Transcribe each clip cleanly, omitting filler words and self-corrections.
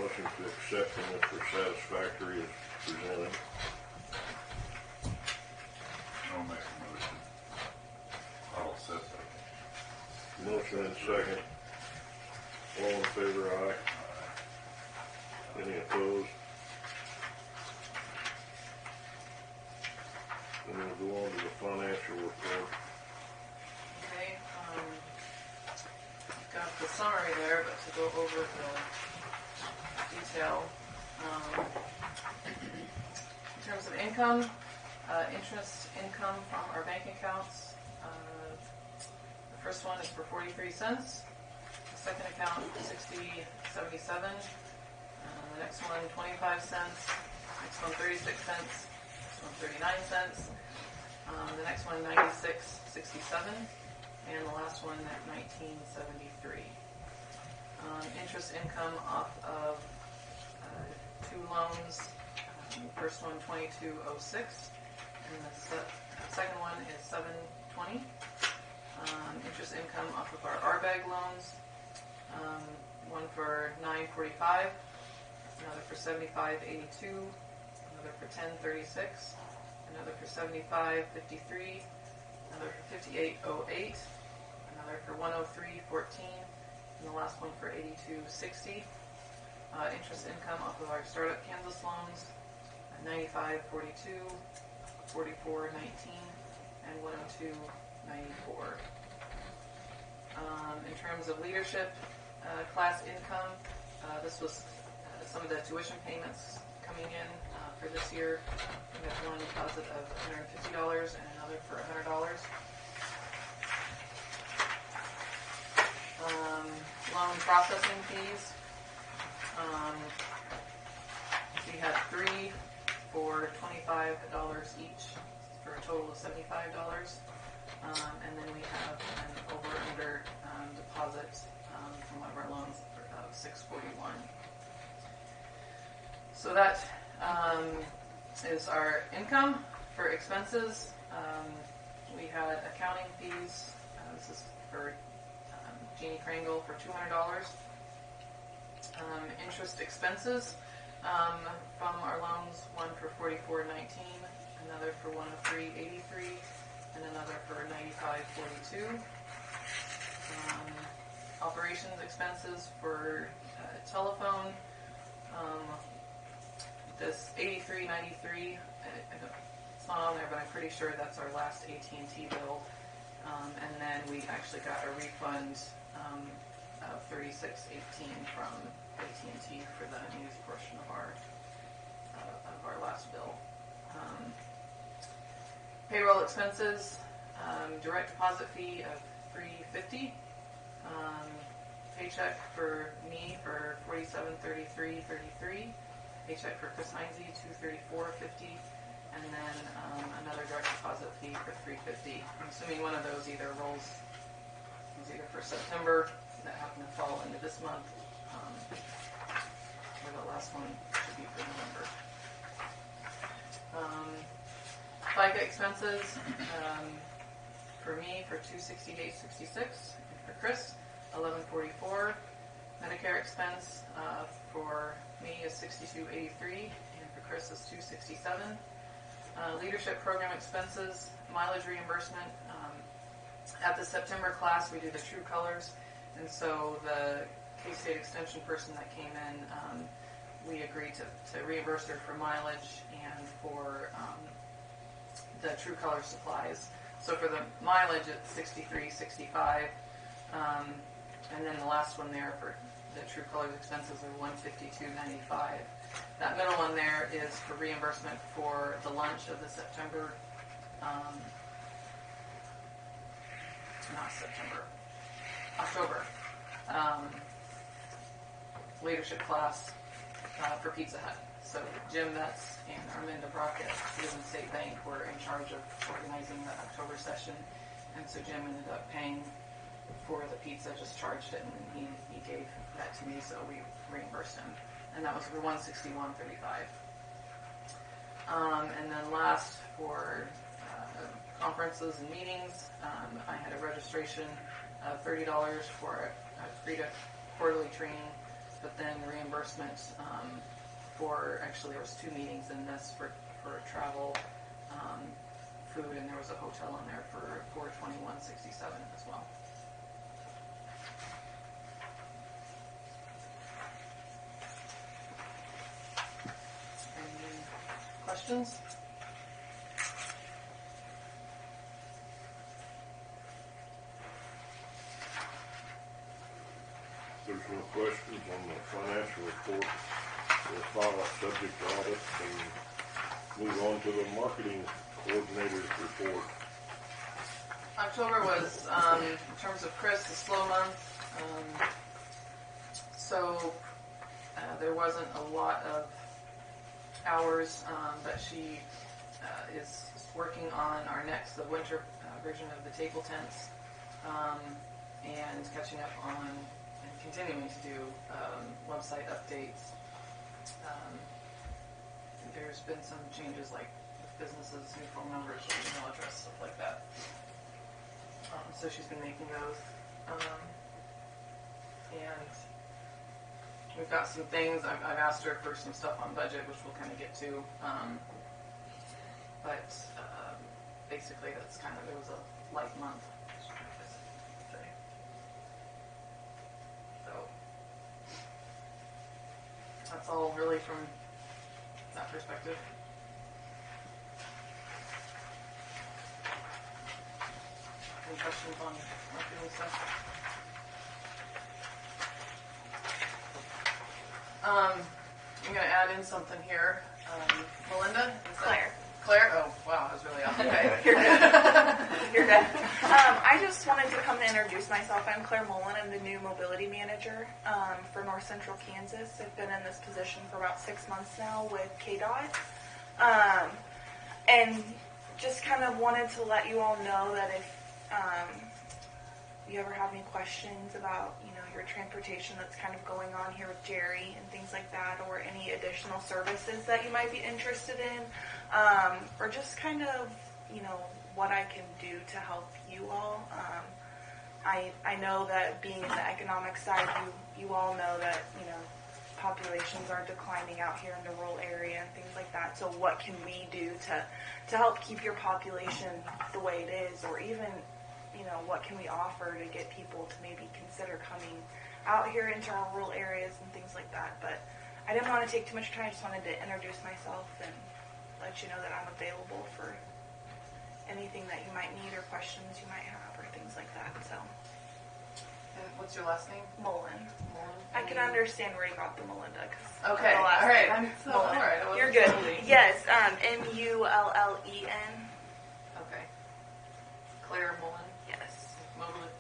motion to accept them if they're satisfactory as presented. I'll make a motion. I'll second. Motion and second. All in favor, aye. Any opposed? And we'll go on to the financial report. Okay, got the summary there, but to go over the detail. In terms of income, interest income from our bank accounts. The first one is for 43 cents. The second account, 60.77. The next one, 25 cents. Next one, 36 cents. Next one, 39 cents. The next one, 96.67. And the last one at 19.73. Interest income off of two loans. First one, 22.06. And the second one is 7.20. Interest income off of our RBAG loans. One for 9.45. Another for 75.82. Another for 10.36. Another for 75.53. Another for 58.08. Another for 103.14. And the last one for 82.60. Interest income off of our startup Kansas loans, 95.42, 44.19, and 102.94. In terms of leadership class income, this was some of the tuition payments coming in for this year. We have one deposit of $150 and another for $100. Loan processing fees. We had three for $25 each for a total of $75. And then we have an over-under deposit from one of our loans of $641. So that is our income. For expenses, we had accounting fees. This is for Jeannie Krangle for $200. Interest expenses from our loans, one for $44.19, another for $103.83, and another for $95.42. Operations expenses for telephone, this $83.93. It's not on there, but I'm pretty sure that's our last AT&T bill. And then we actually got a refund of $36.18 from AT&T for the unused portion of our last bill. Payroll expenses, direct deposit fee of $350. Paycheck for me for $47.33.33. Paycheck for Chris Heinze, $234.50. And then another direct deposit fee for $350. I'm assuming one of those either rolls, is either for September, that happened to fall into this month, or the last one should be for November. FICA expenses, for me for $268.66, for Chris, $11.44. Medicare expense for me is $62.83, and for Chris is $267. Leadership program expenses, mileage reimbursement. At the September class, we do the True Colors, and so the K-State Extension person that came in, we agreed to reimburse her for mileage and for the True Color supplies. So for the mileage, it's $63.65, and then the last one there for the True Colors expenses are $152.95. That middle one there is for reimbursement for the lunch of the September, October leadership class for Pizza Hut. So Jim Metz and Arminda Brock at Citizen State Bank were in charge of organizing the October session, and so Jim ended up paying for the pizza, just charged it, and then he gave that to me, so we reimbursed him. And that was for $161.35. And then last, for conferences and meetings, I had a registration of $30 for a quarterly training but then reimbursement for, actually there was 2 meetings in this for travel, food, and there was a hotel in there for $421.67 as well. Any questions? There's no questions on the financial report. We'll file a subject audit and move on to the marketing coordinator's report. October was, in terms of Chris, a slow month. So there wasn't a lot of hours, but she is working on our next, the winter version of the table tents, and catching up on and continuing to do website updates. There's been some changes like businesses, new phone numbers, email address, stuff like that. So she's been making those. And we've got some things. I've asked her for some stuff on budget, which we'll kind of get to. But basically, that's kind of, it was a light month. So that's all really from that perspective. Any questions on marketing stuff? I'm going to add in something here. Melinda? Claire? Oh, wow, I was really off. Okay. You're good. You're good. I just wanted to come and introduce myself. I'm Claire Mullen. I'm the new mobility manager for North Central Kansas. I've been in this position for about 6 months now with KDOT. And just kind of wanted to let you all know that if you ever have any questions about, your transportation that's kind of going on here with Jerry and things like that, or any additional services that you might be interested in, or just kind of, what I can do to help you all. I know that being in the economic side, you all know that, populations are declining out here in the rural area and things like that. So what can we do to help keep your population the way it is, or even, what can we offer to get people to maybe consider coming out here into our rural areas and things like that. But I didn't want to take too much time. I just wanted to introduce myself and let you know that I'm available for anything that you might need or questions you might have or things like that. So. And what's your last name? Mullen. I can understand where you got the Melinda. Okay. The last all right. name. All right. You're good. Yes. Mullen. Okay. Claire Mullen. Yes.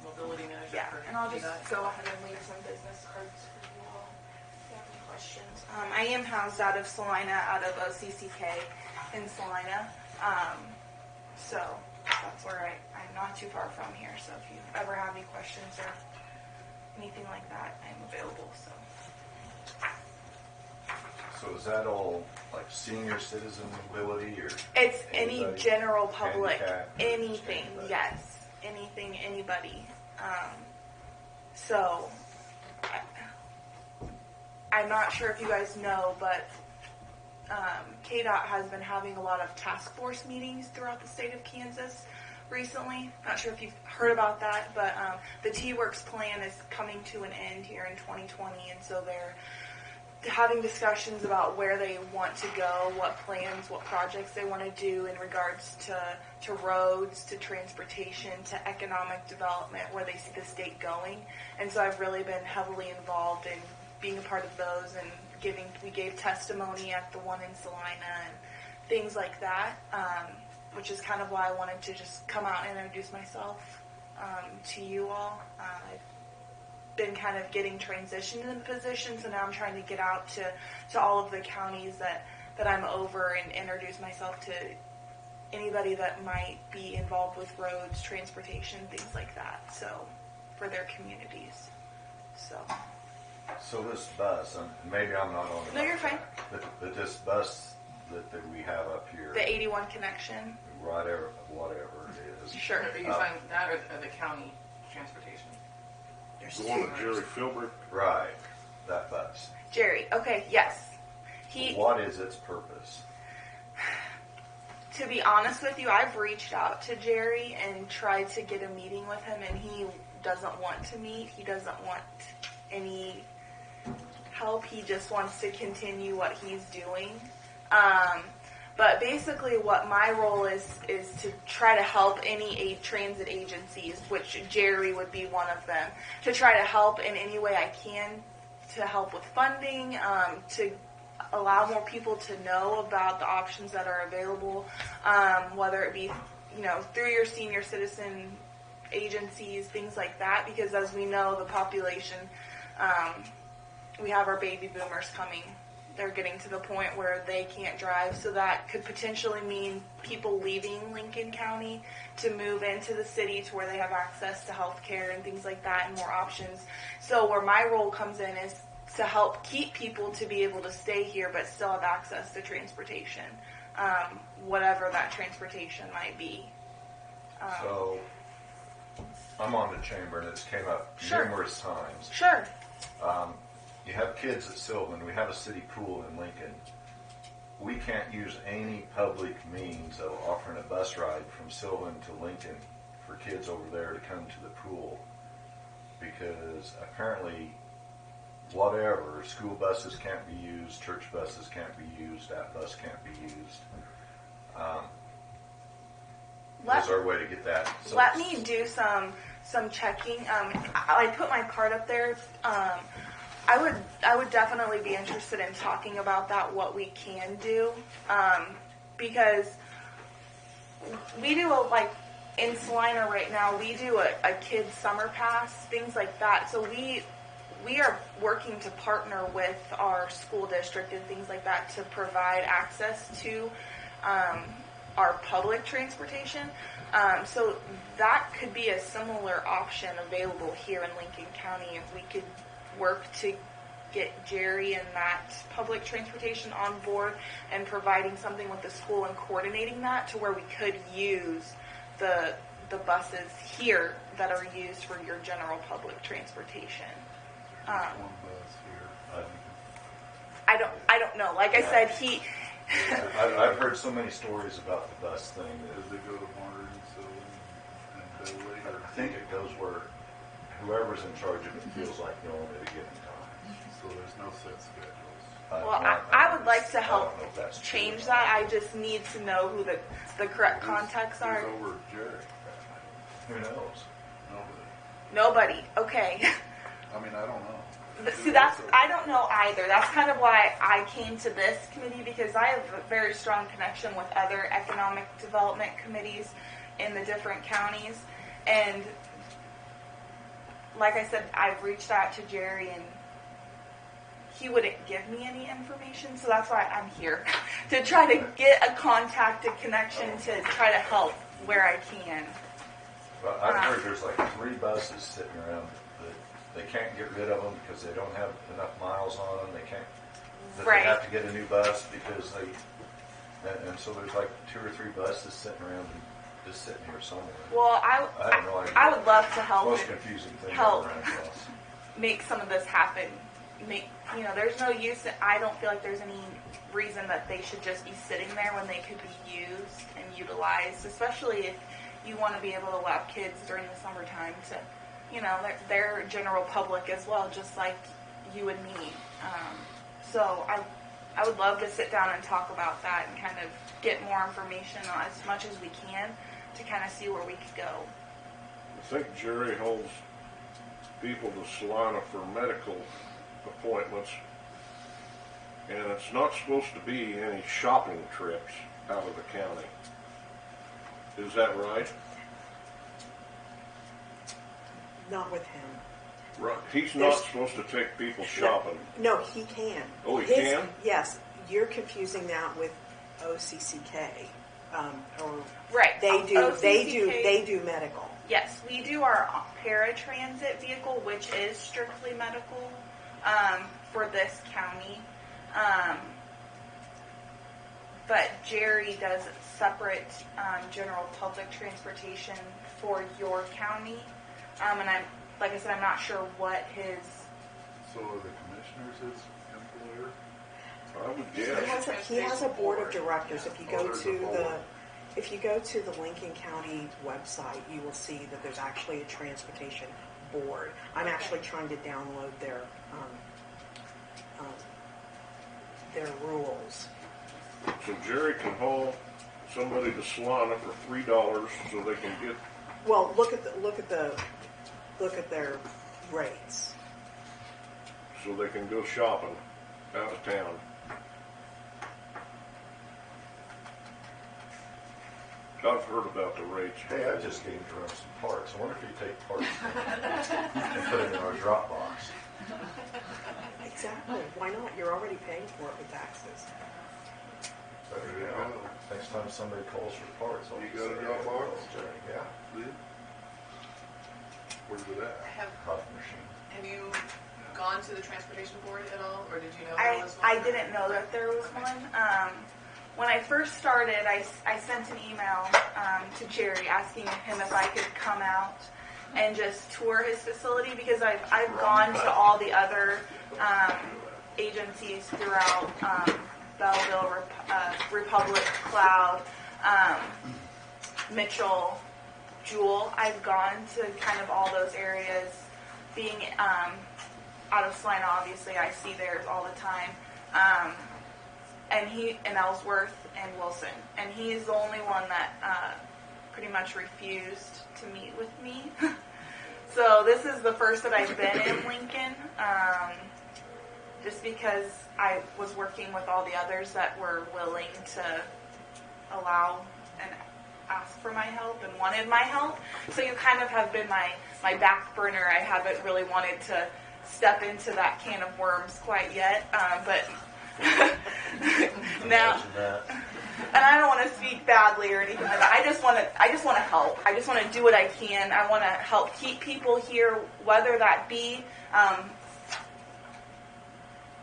Mobility manager. Yeah. For And I'll just KDOT. go ahead and leave some business cards for you all if you have any questions. I am housed out of Salina, out of OCCK in Salina. So that's where I'm not too far from here. So if you ever have any questions or anything like that, I'm available. So is that all like senior citizen mobility or? It's any anybody? general public, Handicap, anything, anybody? yes, anything, anybody. So I'm not sure if you guys know, but KDOT has been having a lot of task force meetings throughout the state of Kansas recently. Not sure if you've heard about that, but the T-Works plan is coming to an end here in 2020, and so they're having discussions about where they want to go, what plans, what projects they want to do in regards to roads, to transportation, to economic development, where they see the state going. And so I've really been heavily involved in being a part of those, and we gave testimony at the one in Salina and things like that, which is kind of why I wanted to just come out and introduce myself to you all. I've been kind of getting transitioned in the position, so now I'm trying to get out to all of the counties that I'm over and introduce myself to anybody that might be involved with roads, transportation, things like that, so for their communities. So this bus, and maybe I'm not on it. No, you're fine. But this bus that we have up here, The 81 connection. whatever it is. Sure. Are you talking that or the county transportation? There's The one two. that Jerry Filbert, Right. that bus? Jerry. Okay, yes. What is its purpose? To be honest with you, I've reached out to Jerry and tried to get a meeting with him, and he doesn't want to meet. He doesn't want any help. He just wants to continue what he's doing. But basically what my role is to try to help any transit agencies, which Jerry would be one of them, to try to help in any way I can, to help with funding, to allow more people to know about the options that are available, whether it be, through your senior citizen agencies, things like that, because as we know, the population, we have our baby boomers coming. They're getting to the point where they can't drive, so that could potentially mean people leaving Lincoln County to move into the city to where they have access to health care and things like that and more options. So where my role comes in is to help keep people to be able to stay here but still have access to transportation, whatever that transportation might be. So I'm on the chamber, and it's came up numerous times. Sure. You have kids at Sylvan. We have a city pool in Lincoln. We can't use any public means of offering a bus ride from Sylvan to Lincoln for kids over there to come to the pool, because apparently whatever, school buses can't be used, church buses can't be used, that bus can't be used. Is there a way to get that? Let me do some checking. I put my card up there. I would definitely be interested in talking about that, what we can do, because we do in Salina right now, we do a kids summer pass, things like that. So we are working to partner with our school district and things like that to provide access to our public transportation. So that could be a similar option available here in Lincoln County if we could work to get Jerry and that public transportation on board and providing something with the school and coordinating that to where we could use the buses here that are used for your general public transportation. One bus here. I don't know. Like I said, I've heard so many stories about the bus thing. Does it go to Martin and Beverly? I think it goes where whoever's in charge of it feels like going at a given time. So there's no set schedules. Well, I would like to help I don't know if that's true change or that. not. I just need to know who the correct contacts are. Who's over Jerry? Who knows? Nobody. Nobody. Okay. I mean, I don't know. But see, I don't know either. That's kind of why I came to this committee, because I have a very strong connection with other economic development committees in the different counties. And like I said, I've reached out to Jerry and he wouldn't give me any information. So that's why I'm here, to try to get a contact, a connection, to try to help where I can. Well, I've heard there's like 3 buses sitting around that they can't get rid of them because they don't have enough miles on them. They have to get a new bus because and so there's like 2 or 3 buses sitting around and just sitting here somewhere. Well, I have no idea. I would love to help. Most confusing thing help I've run across. Make some of this happen. There's no use. I don't feel like there's any reason that they should just be sitting there when they could be used and utilized, especially if you want to be able to allow kids during the summertime to, they're general public as well, just like you and me. So I would love to sit down and talk about that and kind of get more information on as much as we can to kind of see where we could go. I think Jerry holds people to Salina for medical appointments, and it's not supposed to be any shopping trips out of the county. Is that right? Not with him. Right. He's not supposed to take people shopping. No, he can. Oh, he can? Yes. You're confusing that with OCCK. Right. They do. OCCK, They do medical. Yes, we do our paratransit vehicle, which is strictly medical for this county. But Jerry does separate general public transportation for your county. And like I said, I'm not sure what his So are the commissioners his employer? I would He guess. has a board of directors. If you go there's a to board. if you go to the Lincoln County website, you will see that there's actually a transportation board. I'm actually trying to download their rules. So Jerry can haul somebody to Solana for $3 so they can get. Well, look at their rates. So they can go shopping out of town. I've heard about the rates. Hey, I just gave Jerome some parts. I wonder if he'd take parts and put it in our Dropbox. Exactly. Why not? You're already paying for it with taxes. There you There you go. go. Next time somebody calls for parts, I'll You just got a say, Dropbox? Yeah, Did? Where's it at? coffee machine. Have you gone to the transportation board at all, or did you know there was one? I didn't know that there was one. When I first started, I sent an email to Jerry asking him if I could come out and just tour his facility because I've gone to all the other agencies throughout Belleville, Republic, Cloud, Mitchell, Jewel. I've gone to kind of all those areas. Being out of Salina, obviously, I see theirs all the time. And Ellsworth and Wilson. And he's the only one that pretty much refused to meet with me. So this is the first that I've been in Lincoln, just because I was working with all the others that were willing to allow and ask for my help and wanted my help. So you kind of have been my back burner. I haven't really wanted to step into that can of worms quite yet, but now, Imagine that. and I don't want to speak badly or anything like that. I just want to help. I just want to do what I can. I want to help keep people here, whether that be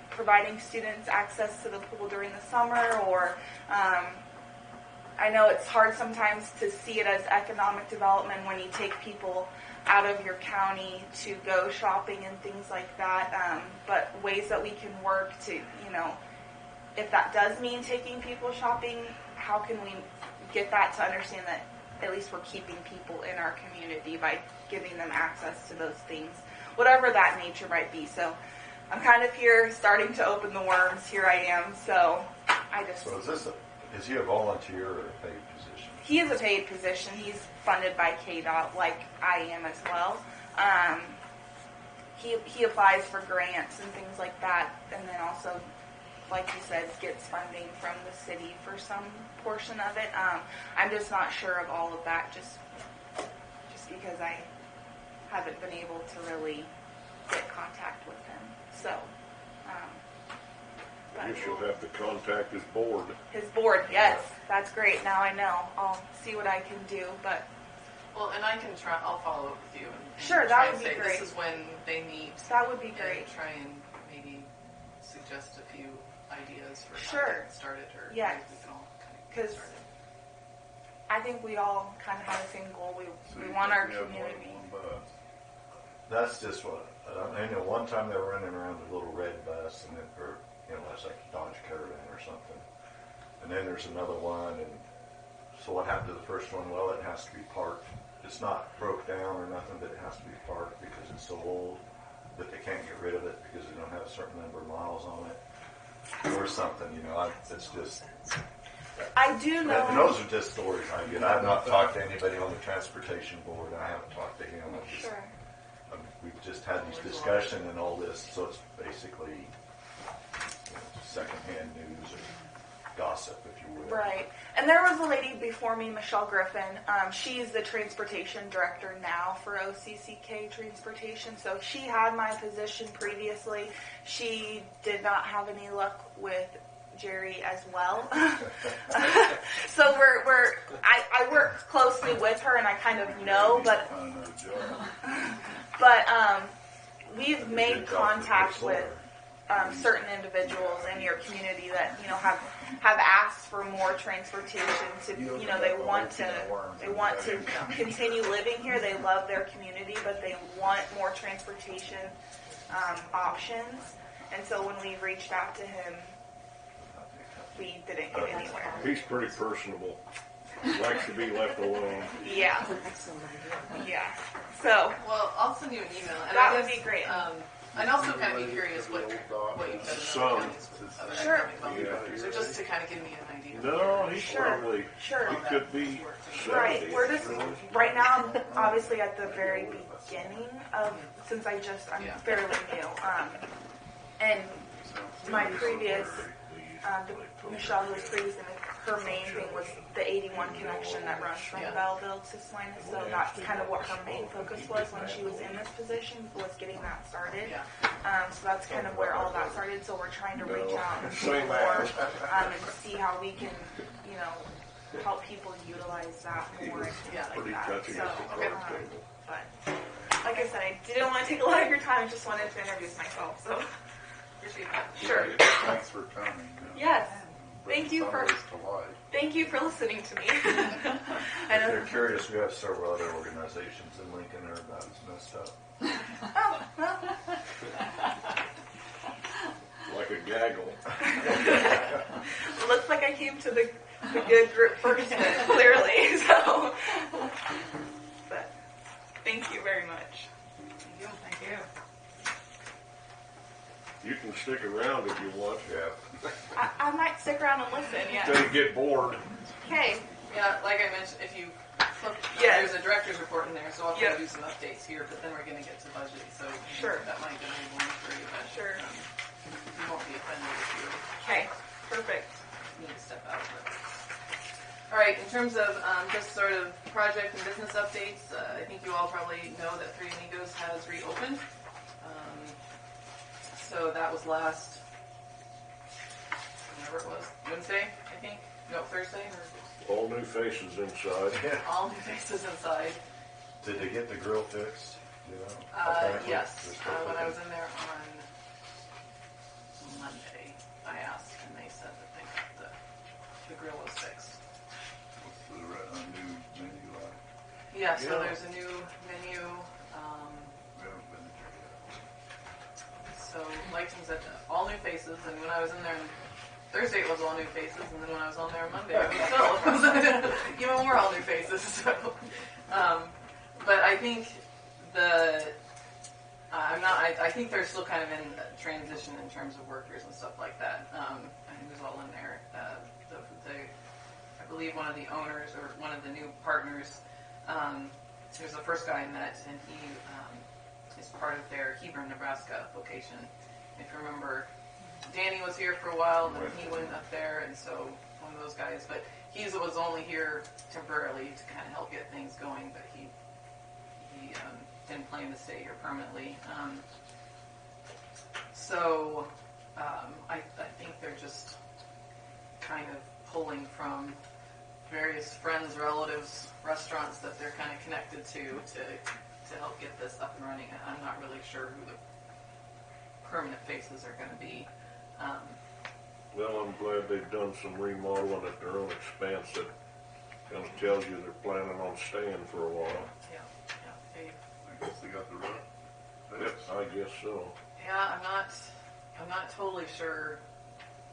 providing students access to the pool during the summer, or I know it's hard sometimes to see it as economic development when you take people out of your county to go shopping and things like that, but ways that we can work to, if that does mean taking people shopping, how can we get that to understand that at least we're keeping people in our community by giving them access to those things, whatever that nature might be. So I'm kind of here starting to open the worms. Here I am. So I just... So is he a volunteer or a paid position? He is a paid position. He's funded by KDOT like I am as well. He applies for grants and things like that, and then also, like you said, gets funding from the city for some portion of it. I'm just not sure of all of that, just because I haven't been able to really get contact with him. So, but You should have to contact his board. his board, yes, that's great. Now I know. I'll see what I can do, but Well, and I can try. I'll follow up with you. And Sure, try that and would be say great. This is when they meet. that would be And great. try and maybe suggest a few ideas for how Sure. to get started, or Yes. maybe we can all kind of get 'Cause started. I think we all kind of have the same goal. So We you want think our we have more than community. one bus? That's just what I know. One time they were running around a little red bus, and then, or it's like a Dodge Caravan or something. And then there's another one, and so what happened to the first one? Well, it has to be parked. It's not broke down or nothing, but it has to be parked because it's so old that they can't get rid of it because they don't have a certain number of miles on it or something. It's just. I do And know. those are just stories I get. I've not talked to anybody on the transportation board. I haven't talked to him. Sure. We've just had these discussion and all this, so it's basically secondhand news or gossip, if you will. Right. And there was a lady before me, Michelle Griffin. She's the transportation director now for OCCK Transportation. So she had my position previously. She did not have any luck with Jerry as well. So I work closely with her and I kind of know, but Find another job. we've made contact with certain individuals in your community that have asked for more transportation to they want to continue living here. They love their community, but they want more transportation options. And so when we reached out to him, we didn't get anywhere. He's pretty personable. Likes to be left alone. Yeah, That's an excellent idea. yeah. So Well, I'll send you an email. And that I would guess, be great. I'd also kind of be curious what you've done in Some. other counties with other Sure. economic development. So just to kind of give me an idea. No, he's Sure. probably, Sure. he could be 70. Right, we're just right now. I'm obviously at the very beginning of since I'm Yeah. fairly new. And my previous Michelle, who was previously, her main thing was the 81 connection that runs from Yeah. Belleville to Salinas. So that's kind of what her main focus was when she was in this position, was getting that started. Yeah. So that's kind of where all that started. So we're trying to reach out and Same more, as. and see how we can, help people utilize that more and things like Pretty that. touchy So, at the card table. but like I said, I didn't want to take a lot of your time. I just wanted to introduce myself. So Appreciate that. sure. Thanks for coming. Yes. Bring Thank you some for- of this to life. Thank you for listening to me. I If know. you're curious, we have several other organizations in Lincoln that are about as messed up. Oh, well, Like a gaggle. it looks like I came to the good group first, then, clearly. So, but thank you very much. Thank you. Thank you. You can stick around if you want. Yeah. I might stick around and listen. Yeah. Until you get bored. Okay. Yeah, like I mentioned, if you flip, Yes. there's a director's report in there, so I'll Yep. do some updates here, but then we're going to get to budget, so Sure. that might get a little boring for you, but Sure. You won't be offended if you Okay. Perfect. need to step out. But. All right, in terms of just sort of project and business updates, I think you all probably know that Three Amigos has reopened. So that was last, whenever it was, Wednesday, I think? No, Thursday? Or All new faces inside. all new faces inside. Did they get the grill fixed? You know? Yes. They're still When I cooking. was in there on Monday, I asked, and they said that they got the grill was fixed. What's the new menu like? Yeah, so Yeah. there's a new menu. We haven't been there yet. So Layton's at all new faces, and when I was in there on Thursday it was all new faces, and then when I was on there on Monday it was still even more all new faces. So, but I think I think they're still kind of in transition in terms of workers and stuff like that. I think it was all in there. I believe one of the owners or one of the new partners. He was the first guy I met, and he is part of their Hebron, Nebraska location. If you remember, Danny was here for a while, and then he went up there, and so one of those guys. But he was only here temporarily to kind of help get things going, but he didn't plan to stay here permanently. So I think they're just kind of pulling from various friends, relatives, restaurants that they're kind of connected to help get this up and running. I'm not really sure who the permanent faces are going to be. Well, I'm glad they've done some remodeling at their own expense. That kind of tells you they're planning on staying for a while. Yeah. I guess they got the roof fixed. I guess so. Yeah, I'm not totally sure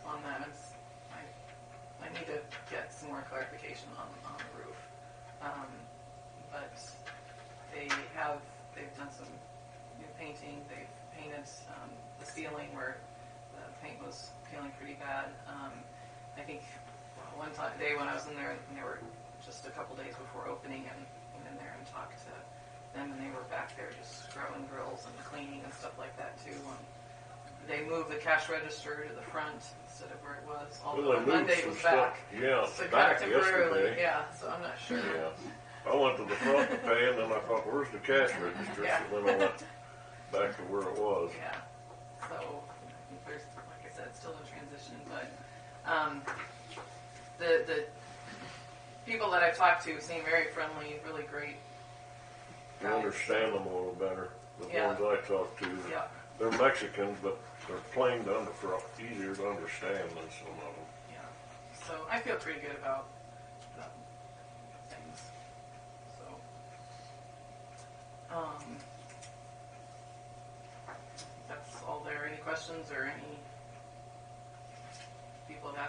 on that. I need to get some more clarification on the roof. But they've done some new painting. They've painted the ceiling where the paint was peeling pretty bad. I think one day when I was in there, and they were just a couple days before opening, and went in there and talked to them, and they were back there just scrubbing grills and cleaning and stuff like that too. They moved the cash register to the front instead of where it was. Although Well, on they moved Monday it some was stuff. back. Yeah, So back kind of temporarily, yesterday. yeah. So I'm not sure. Yeah. I went to the front to pay, and then I thought, where's the cash register? Yeah. So then I went back to where it was. Yeah. So I think there's, like I said, still in transition, but the people that I've talked to seem very friendly, really great. You understand them a little better. The Yeah. ones I talk to, Yeah. they're Mexicans, but they're easier to understand than some of them. Yeah. So I feel pretty good about things. So,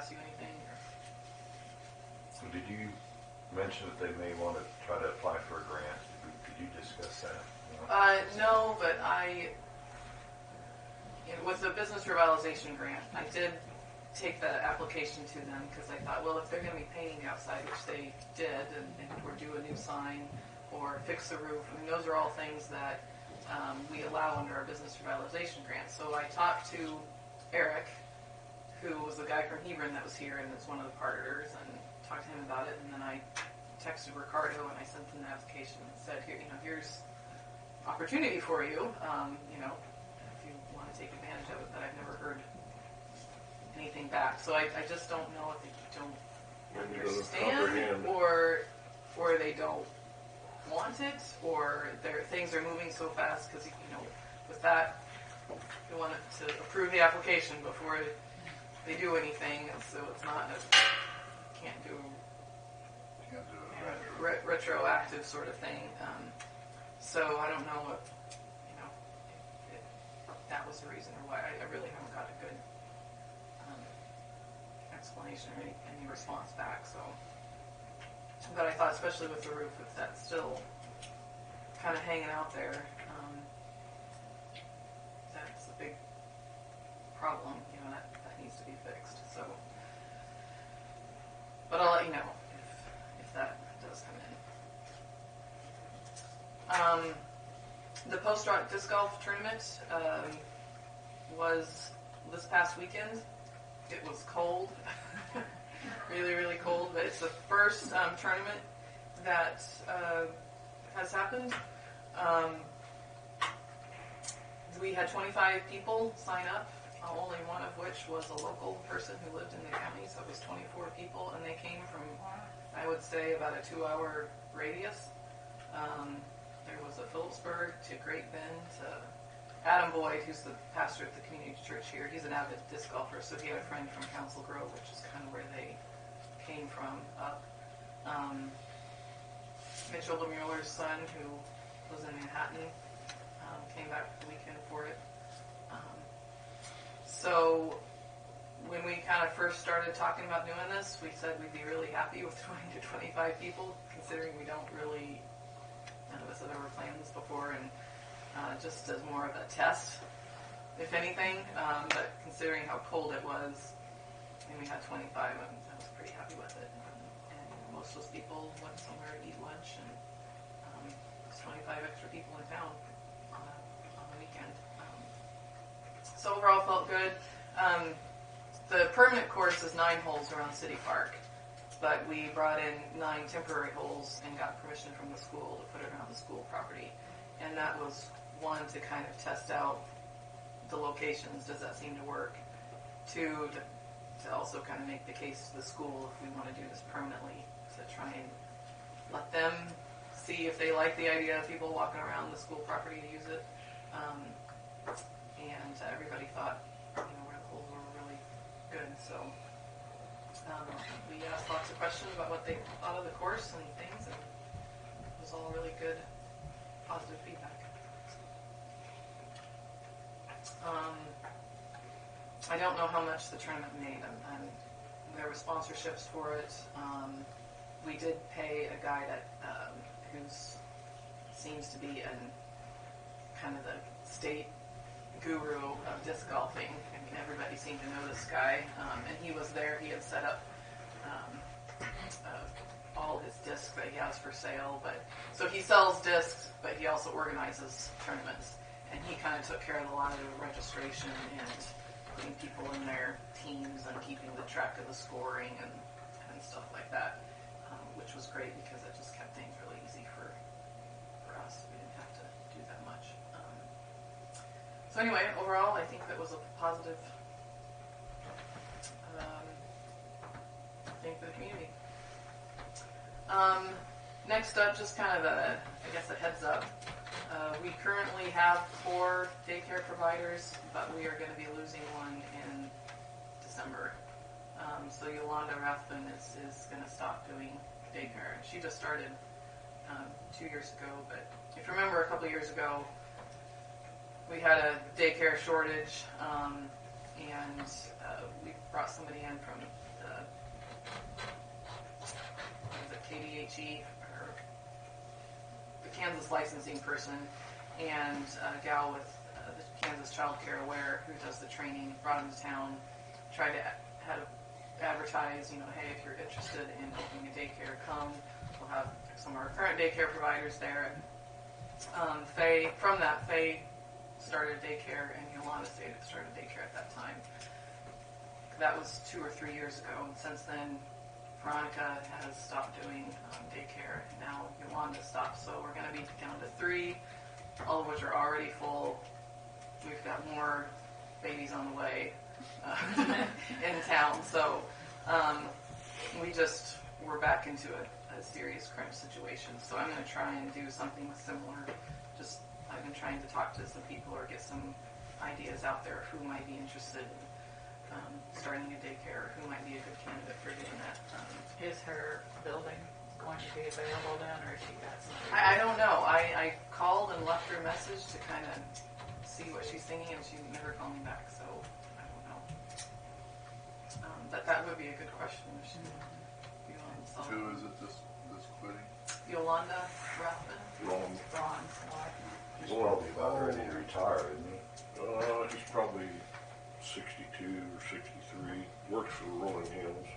ask you anything? Or? So did you mention that they may want to try to apply for a grant? Did you discuss that? No, but with the business revitalization grant, I did take the application to them because I thought, well, if they're going to be painting the outside, which they did, and or do a new sign or fix the roof, I mean, those are all things that we allow under our business revitalization grant. So I talked to Eric, who was the guy from Hebron that was here and is one of the partners, and talked to him about it. And then I texted Ricardo and I sent him the application and said, here, here's opportunity for you. If you want to take advantage of it, but I've never heard anything back. So I just don't know if they don't Maybe doesn't understand comprehend. or they don't want it, or things are moving so fast because, with that, you want it to approve the application before they do anything, and so it's not can't do Can't do it right. retroactive sort of thing. So I don't know if that was the reason or why. I really haven't got a good explanation or any response back. So, but I thought, especially with the roof, if that's still kind of hanging out there, that's a big problem. That needs to be fixed. So, but I'll let you know if that does come in. The post-rock disc golf tournament was this past weekend. It was cold, really, really cold, but it's the first tournament that has happened. We had 25 people sign up, only one of which was a local person who lived in the county, so it was 24 people, and they came from, I would say, about a 2-hour radius. There was a Phillipsburg to Great Bend to Adam Boyd, who's the pastor at the community church here. He's an avid disc golfer, so he had a friend from Council Grove, which is kind of where they came from up. Mitchell Lemuller's son, who was in Manhattan, came back for the weekend for it. So when we kind of first started talking about doing this, we said we'd be really happy with 20 to 25 people, considering we don't really, none of us have ever planned this before, and just as more of a test, if anything. But considering how cold it was, and we had 25, I was pretty happy with it. And most of those people went somewhere to eat lunch, and there's 25 extra people in town on the weekend. So overall, felt good. The permanent course is 9 holes around City Park, but we brought in 9 temporary holes and got permission from the school to put it around the school property. And that was one, to kind of test out the locations. Does that seem to work? 2, to also kind of make the case to the school if we want to do this permanently, to try and let them see if they like the idea of people walking around the school property to use it. And everybody thought, where the holes were really good. So we asked lots of questions about what they thought of the course and things, and it was all really good, positive feedback. I don't know how much the tournament made. There were sponsorships for it. We did pay a guy that who seems to be kind of the state guru of disc golfing. I mean, everybody seemed to know this guy, and he was there. He had set up all his discs that he has for sale. So he sells discs, but he also organizes tournaments. And he kind of took care of a lot of the registration and putting people in their teams and keeping the track of the scoring and stuff like that, which was great because it just kept things really easy for us. We didn't have to do that much. So anyway, overall, I think that was a positive thing for the community. Next up, just kind of a heads up. We currently have 4 daycare providers, but we are going to be losing one in December. So Yolanda Rathbun is going to stop doing daycare. She just started 2 years ago, but if you remember a couple years ago, we had a daycare shortage, and we brought somebody in from KDHE, or the Kansas licensing person, and a gal with the Kansas Child Care Aware who does the training, brought him to town, tried to advertise, hey, if you're interested in opening a daycare, come. We'll have some of our current daycare providers there. Faye started daycare, and Yolanda started daycare at that time. That was 2 or 3 years ago, and since then, Veronica has stopped doing daycare, and now Yolanda stopped, so we're going to be down to 3, all of which are already full. We've got more babies on the way in town, so we're back into a serious crunch situation. So I'm going to try and do something similar. I've been trying to talk to some people or get some ideas out there who might be interested in starting a daycare, who might be a good candidate for doing that. Is her building going to be available then, or has she got some? I don't know. I called and left her a message to kind of see what she's thinking, and she never called me back, so I don't know. That would be a good question. Who is it that's quitting? Yolanda Rothman. Ron. Ron. He's probably about ready to retire, isn't he? He's probably 62 or 63. Works for Rolling Hills.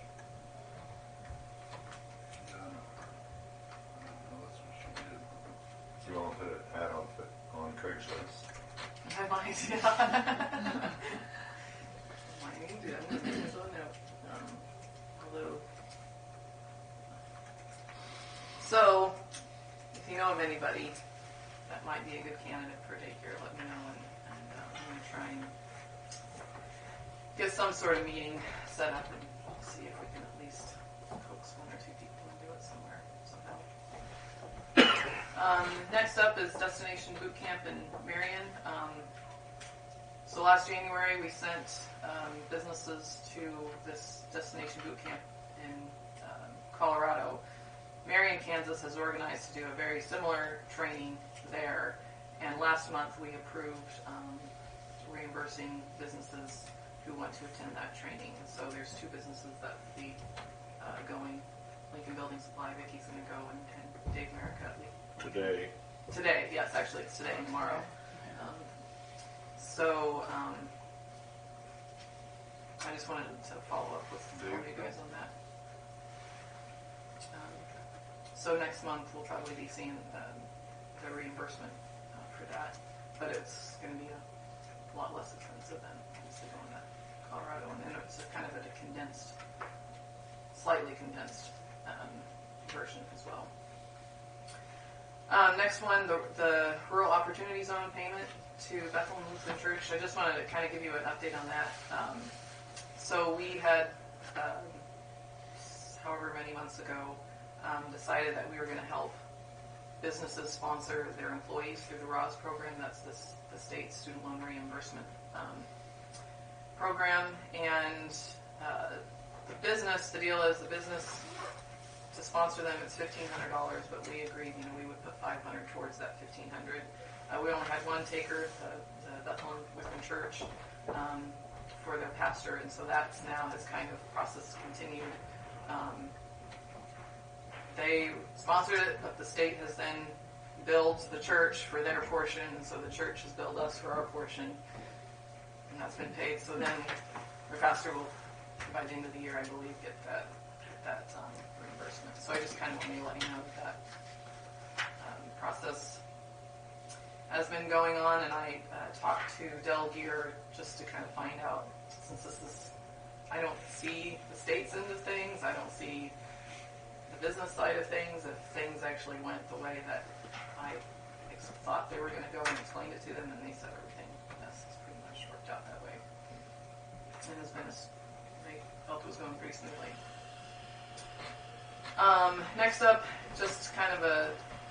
Yeah, I know that's what she did. You want to put an ad on Craigslist? I might, yeah. Might need to. I'm going to make a note. Although, so, if you know of anybody that might be a good candidate for daycare, let me know, and I'm going to try and get some sort of meeting set up and see if we can at least coax 1 or 2 people and do it somewhere, somehow. Next up is Destination Boot Camp in Marion. So last January we sent businesses to this Destination Boot Camp in Colorado. Marion, Kansas has organized to do a very similar training there, and last month we approved reimbursing businesses who want to attend that training. And so there's 2 businesses that will be going. Lincoln Building Supply, Vicky's going to go, and Dave Merrick at Today. Today, yes, actually it's today and tomorrow. I just wanted to follow up with all of you guys on that. So next month we'll probably be seeing the reimbursement for that, but it's going to be a lot less expensive than obviously going to Colorado, and then it's kind of a slightly condensed version as well. Next one, the Rural Opportunity Zone payment to Bethel Lutheran Church. I just wanted to kind of give you an update on that. So we had, however many months ago, decided that we were going to help businesses sponsor their employees through the ROS program. That's the state student loan reimbursement program. And the deal is the business, to sponsor them, it's $1,500, but we agreed, we would put $500 towards that $1,500. We only had one taker, the Bethel Lutheran Church, for their pastor, and so that's now has kind of process continued. They sponsored it, but the state has then billed the church for their portion, and so the church has billed us for our portion, and that's been paid. So then the pastor will, by the end of the year, I believe, get that reimbursement. So I just kind of want to let you know that process has been going on, and I talked to Del Gear just to kind of find out, since this is, I don't see the state's end of things, I don't see the business side of things, if things actually went the way that I thought they were going to go, and explained it to them, and they said everything has pretty much worked out that way. And has been, they felt it was going pretty smoothly. Next up, just kind of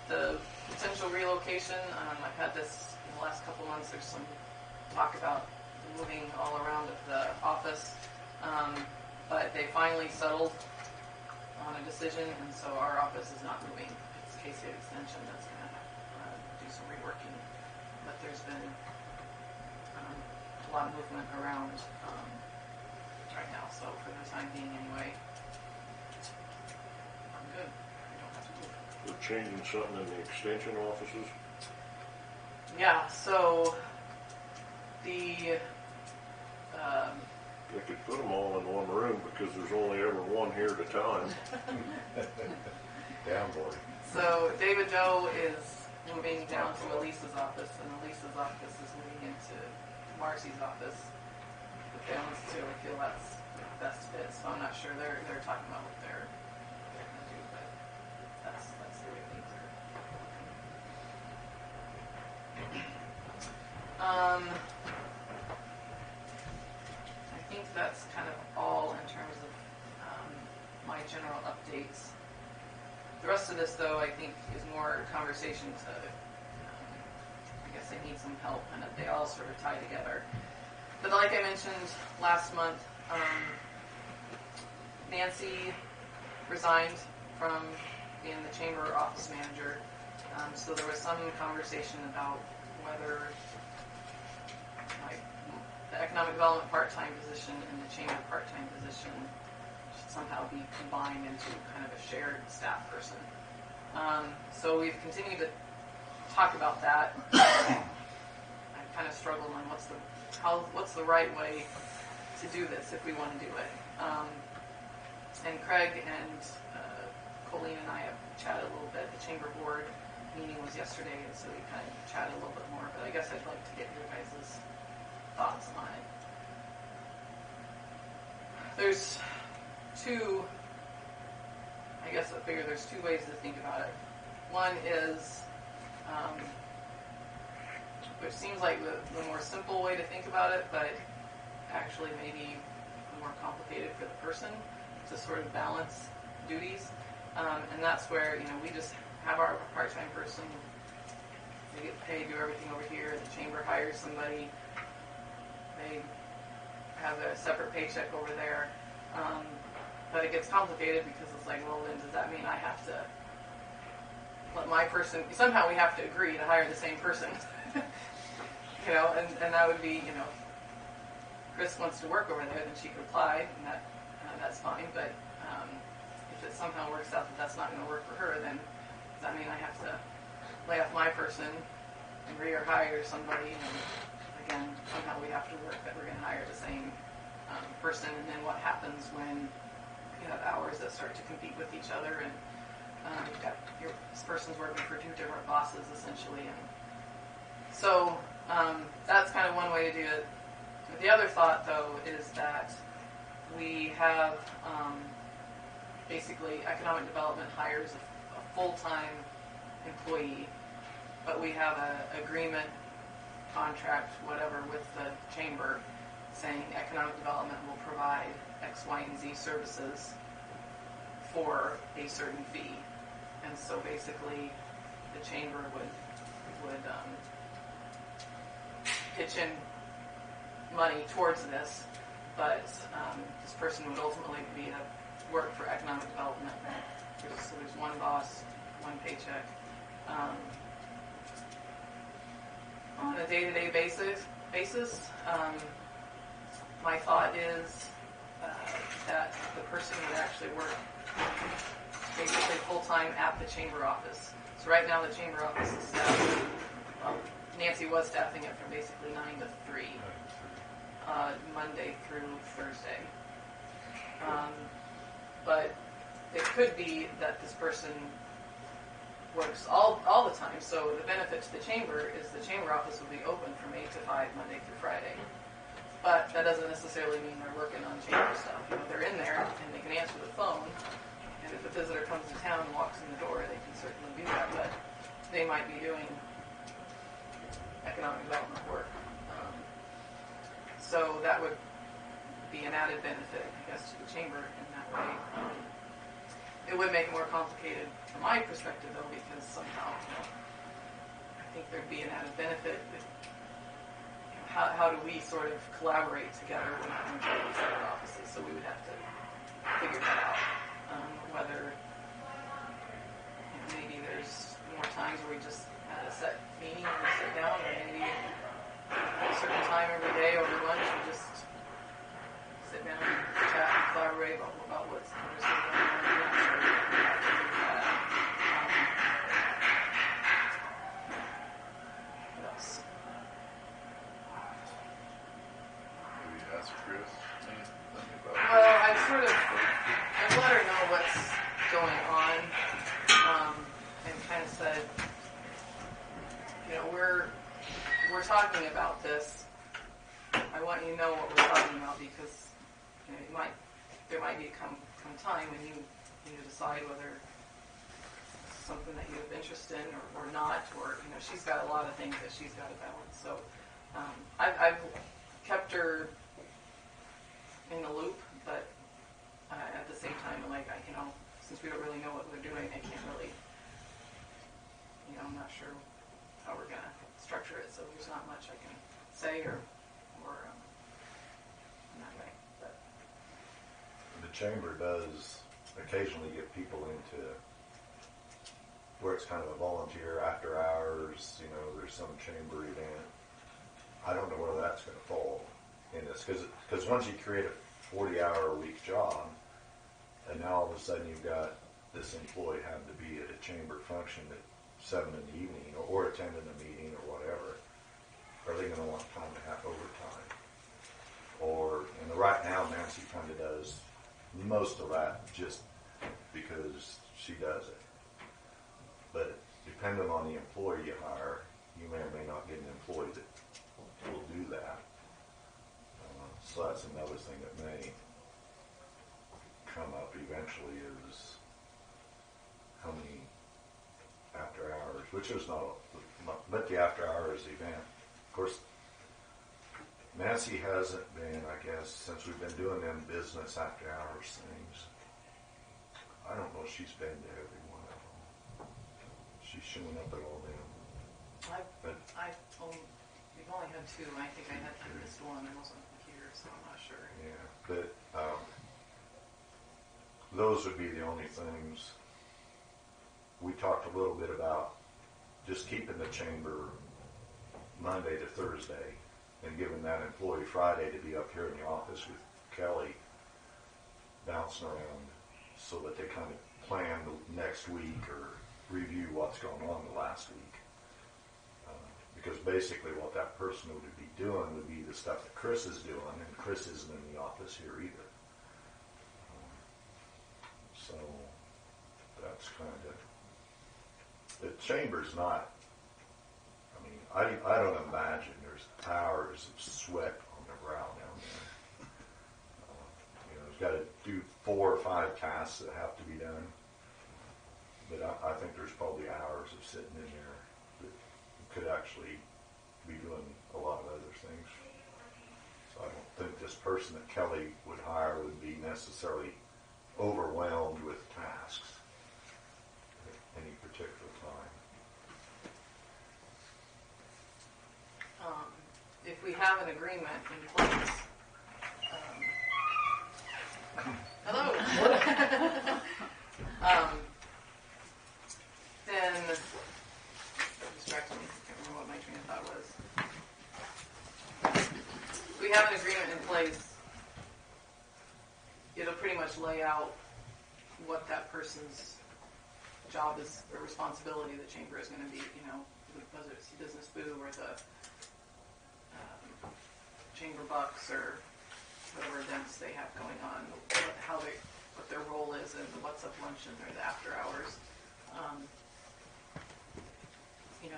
the potential relocation. I've had this in the last couple months. There's some talk about moving all around the office, but they finally settled on a decision, and so our office is not moving. It's KC Extension that's going to do some reworking, but there's been a lot of movement around right now. So for the time being, anyway, I'm good. I we're changing something in the extension offices. Yeah, so the, They could put them all in one room because there's only ever one here at a time. Down, boy. so David Joe is moving down to Elisa's office, and Elisa's office is moving into Marcy's office. But they don't necessarily feel that's the best fit, so I'm not sure. They're talking about what they're going to do, but that's the way things are. I think that's kind of all in terms of my general updates. The rest of this, though, I think is more conversation to, I guess I need some help, and they all sort of tie together. But like I mentioned last month, Nancy resigned from being the chamber office manager. So there was some conversation about whether the economic development part-time position and the chamber part-time position should somehow be combined into kind of a shared staff person. So we've continued to talk about that. I kind of struggled on what's the right way to do this if we want to do it. And Craig and Colleen and I have chatted a little bit. The chamber board meeting was yesterday, and so we kind of chatted a little bit more. But I guess I'd like to get your guys' thoughts on it. There's two, I guess I figure there's two ways to think about it. One is, which seems like the more simple way to think about it, but actually maybe more complicated for the person to sort of balance duties. And that's where, we just have our part-time person, they get paid, do everything over here, the chamber hires somebody, they have a separate paycheck over there. But it gets complicated because it's like, well, then does that mean I have to let my person, somehow we have to agree to hire the same person. And that would be, Chris wants to work over there, then she could apply, and that's fine. But if it somehow works out that that's not going to work for her, then does that mean I have to lay off my person and re-hire somebody? And again, somehow we have to work that we're going to hire the same person. And then what happens when you have hours that start to compete with each other, and you've got this person's working for two different bosses essentially, and so that's kind of one way to do it. The other thought, though, is that we have basically economic development hires a full-time employee, but we have an agreement, contract, whatever, with the chamber saying economic development will provide X, Y, and Z services for a certain fee. And so basically the chamber would pitch in money towards this, but this person would ultimately work for economic development. So there's one boss, one paycheck. On a day-to-day basis, my thought is that the person would actually work basically full-time at the chamber office. So right now the chamber office is staffed, Nancy was staffing it from basically 9 to 3, Monday through Thursday. But it could be that this person works all the time. So the benefit to the chamber is the chamber office will be open from 8 to 5, Monday through Friday. But that doesn't necessarily mean they're working on chamber stuff. They're in there and they can answer the phone. And if a visitor comes to town and walks in the door, they can certainly do that. But they might be doing economic development work. So that would be an added benefit, I guess, to the chamber in that way. It would make it more complicated from my perspective, though, because somehow I think there'd be an added benefit. How do we sort of collaborate together when we go to these other offices? So we would have to figure that out. Whether maybe there's more times where we just had a set meeting and we sit down, or maybe at a certain time every day over lunch we just sit down and chat and collaborate about what's going on. I'm not sure. We have to figure that out. Chris anything about? Well, I've let her know what's going on, and kind of said, we're talking about this. I want you to know what we're talking about because there might be come time when you need to decide whether it's something that you have interest in or not, or she's got a lot of things that she's got to balance. So I've kept her in the loop, but at the same time, since we don't really know what we're doing, I can't really, I'm not sure how we're gonna structure it. So there's not much I can say or in that way. But The chamber does occasionally get people into where it's kind of a volunteer after hours, there's some chamber event. I don't know whether that's going to fall in this, because once you create a 40-hour-a-week job, and now all of a sudden you've got this employee having to be at a chamber function at 7 in the evening, or attending a meeting or whatever, are they going to want time to have overtime? And right now Nancy kind of does most of that just because she does it. But depending on the employee you hire, you may or may not get an employee that will do that. So that's another thing that may come up eventually is how many after hours, which is but the after hours event. Of course, Nancy hasn't been, I guess, since we've been doing them business after hours things. I don't know if she's been to every one of them. She's showing up at all them. We've only had 2. I think I missed one. I wasn't here, so I'm not sure. Yeah, but those would be the only things. We talked a little bit about just keeping the chamber Monday to Thursday and giving that employee Friday to be up here in the office with Kelly bouncing around so that they kind of plan the next week or review what's going on the last week. Because basically what that person would be doing would be the stuff that Chris is doing, and Chris isn't in the office here either. So that's kind of, the chamber's not, I don't imagine there's hours of sweat on the brow down there. It's got to do 4 or 5 tasks that have to be done. But I think there's probably hours of sitting in there that could actually be doing a lot of other things. So I don't think this person that Kelly would hire would be necessarily overwhelmed with tasks at any particular time. If we have an agreement in place, hello. Then distracted me. I can't remember what my train of thought was. If we have an agreement in place, it'll pretty much lay out what that person's job is, the responsibility of the chamber is going to be. Whether it's the business boo or the chamber bucks or whatever events they have going on, what their role is and what's up luncheon or the after hours.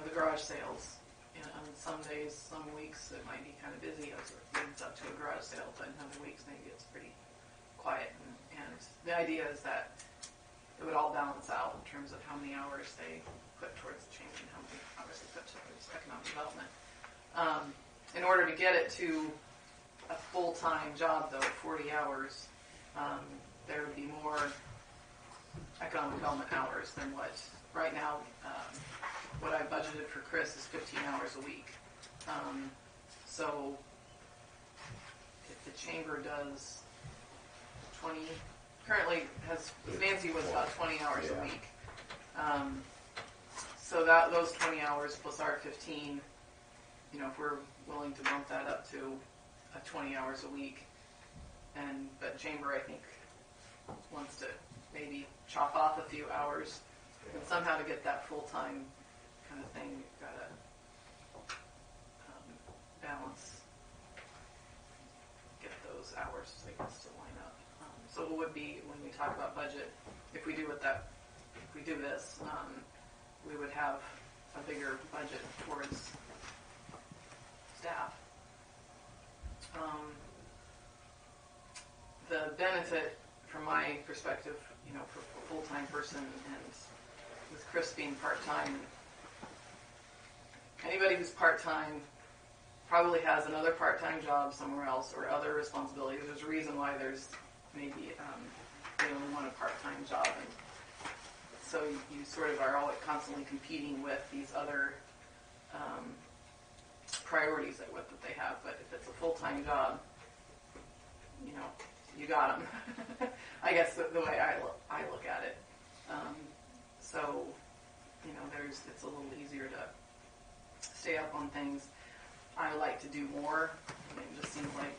The garage sales. On some days, some weeks it might be kind of busy as it leads up to a garage sale, but in other weeks maybe it's pretty quiet. And the idea is that it would all balance out in terms of how many hours they put towards the change and how many hours they put towards economic development. In order to get it to a full-time job, though, 40 hours, there would be more economic development hours than what right now. What I budgeted for Chris is 15 hours a week. So if the chamber does 20, currently Nancy was about 20 hours a week. So those 20 hours plus our 15, if we're willing to bump that up to 20 hours a week, but chamber I think wants to maybe chop off a few hours, and somehow to get that full-time kind of thing, you've got to balance, get those would be when we talk about budget. If we do this, we would have a bigger budget towards staff. The benefit, from my perspective, for a full-time person, and with Chris being part-time, anybody who's part-time probably has another part-time job somewhere else or other responsibilities. There's a reason why there's maybe they only want a part-time job, and so you sort of are always constantly competing with these other priorities that they have. But if it's a full-time job, you got them. I guess the way I look at it. So it's a little easier to stay up on things. I like to do more. It just seems like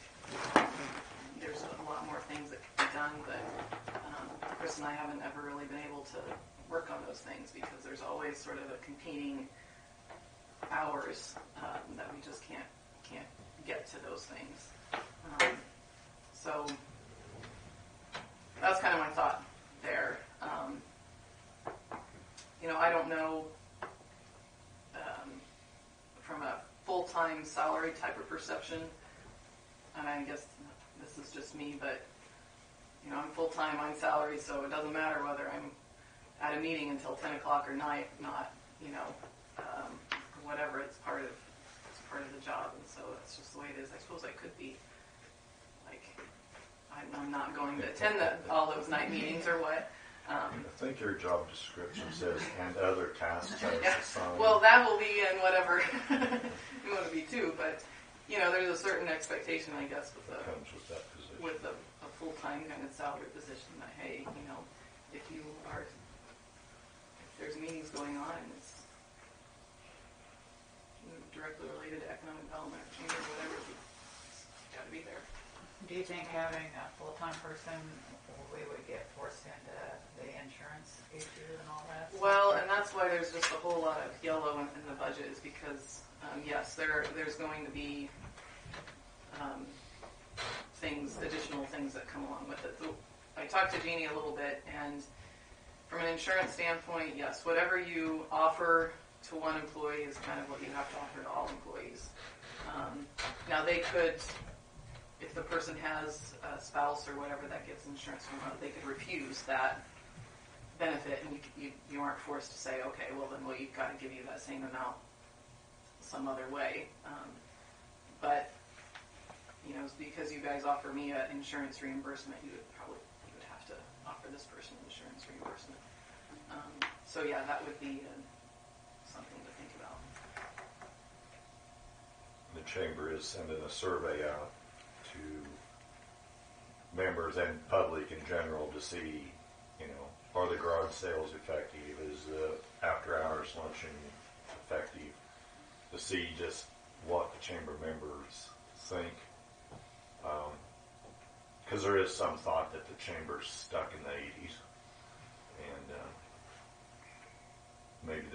there's a lot more things that can be done, but Chris and I haven't ever really been able to work on those things because there's always sort of a competing hours that we just can't get to those things. So that's kind of my thought there. I don't know from a full-time salary type of perception, and I guess this is just me, but I'm full-time, I'm salaried, so it doesn't matter whether I'm at a meeting until 10 o'clock or not, whatever, it's part of the job, and so that's just the way it is. I suppose I could be like, I'm not going to attend all those night meetings or what. I think your job description says, and other tasks as assigned. Well, that will be in whatever you want to be too, but there's a certain expectation, I guess, with comes with that position. With a full-time kind of salary position that, hey, if there's meetings going on and it's directly related to economic development or chamber or whatever, it's got to be there. Do you think having a full-time person, we would get forced into the insurance issue and all that? Well, and that's why there's just a whole lot of yellow in the budget, is because, yes, there's going to be additional things that come along with it. So I talked to Jeannie a little bit, and from an insurance standpoint, yes, whatever you offer to one employee is kind of what you have to offer to all employees. Now they could, if the person has a spouse or whatever that gets insurance from them, they could refuse that benefit, and you aren't forced to say, okay, well then we've got to give you that same amount some other way. But because you guys offer me an insurance reimbursement, you would have to offer this person insurance reimbursement. So yeah, that would be something to think about. The chamber is sending a survey out to members and public in general to see, are the garage sales effective? Is the after-hours luncheon effective? To see just what the chamber members think. Because there is some thought that the chamber's stuck in the 80s, and maybe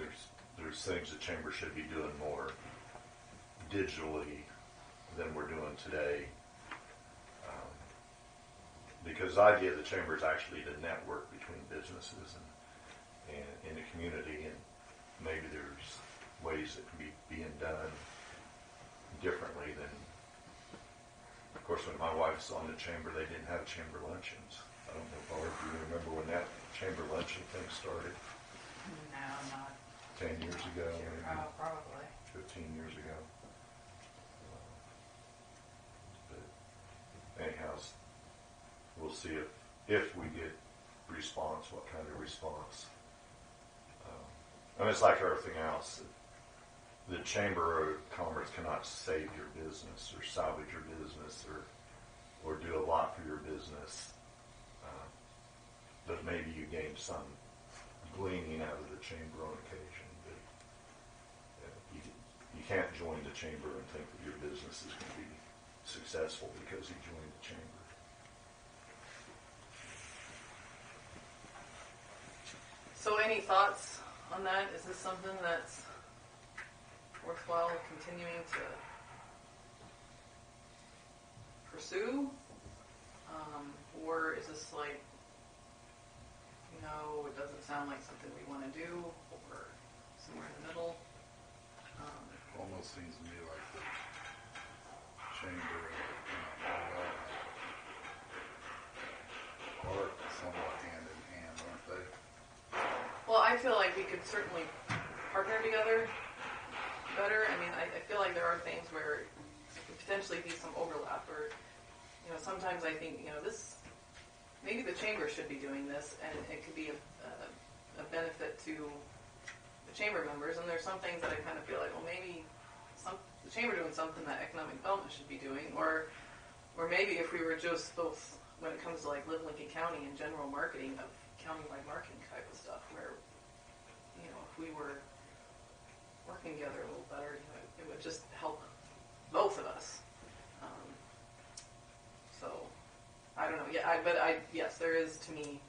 there's things the chamber should be doing more digitally than we're doing today. Because the idea of the chamber is actually to network between businesses and in the community, and maybe there's ways that can be being done differently than. Of course, when my wife's on the chamber, they didn't have chamber luncheons. I don't know, Barb, do you remember when that chamber luncheon thing started? No, not 10 years ago, maybe probably 15 years ago. But anyhow, we'll see if we get response, what kind of response. And it's like everything else. The Chamber of Commerce cannot save your business or salvage your business or do a lot for your business. But maybe you gain some gleaning out of the chamber on occasion. But you can't join the chamber and think that your business is going to be successful because you joined the chamber. So any thoughts on that? Is this something that's worthwhile continuing to pursue? Or is this like, no, it doesn't sound like something we want to do, or somewhere in the middle? Almost seems to me like the chamber and are somewhat hand in hand, aren't they? Well, I feel like we could certainly partner together better. I mean, I feel like there are things where there could potentially be some overlap, or, sometimes I think, maybe the chamber should be doing this, and it could be a benefit to the chamber members, and there's some things that I kind of feel like, well, maybe the chamber doing something that economic development should be doing, or maybe if we were just both, when it comes to like Live Lincoln County and general marketing of countywide marketing type of stuff, where, if we were working together a little better, it would just help both of us. So, I don't know. Yeah, yes, there is to me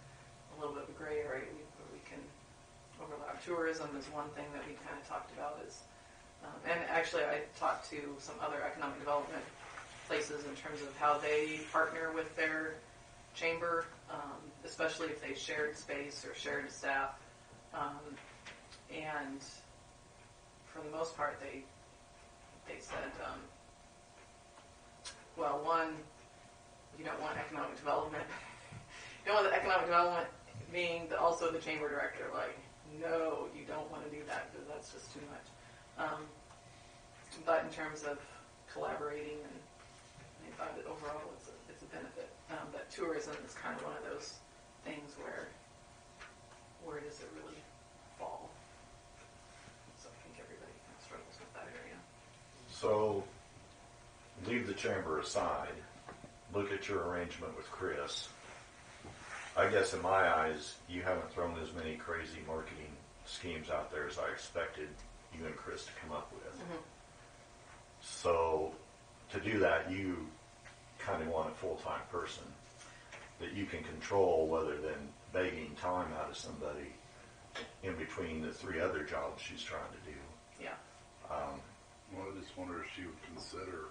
a little bit of a gray area where we can overlap. Tourism is one thing that we kind of talked about and actually I talked to some other economic development places in terms of how they partner with their chamber, especially if they shared space or shared staff. And for the most part, they said, well, one, you don't want economic development. You don't want the economic development being also the chamber director. Like, no, you don't want to do that because that's just too much. But in terms of collaborating, and I thought that overall it's a benefit. But tourism is kind of one of those things where does it really fall? So I think everybody kind of struggles with that area. So, leave the chamber aside. Look at your arrangement with Chris. I guess in my eyes, you haven't thrown as many crazy marketing schemes out there as I expected you and Chris to come up with. Mm-hmm. So, to do that, you kind of want a full-time person that you can control, rather than begging time out of somebody in between the 3 other jobs she's trying to do. Yeah. Well, I just wonder if she would consider,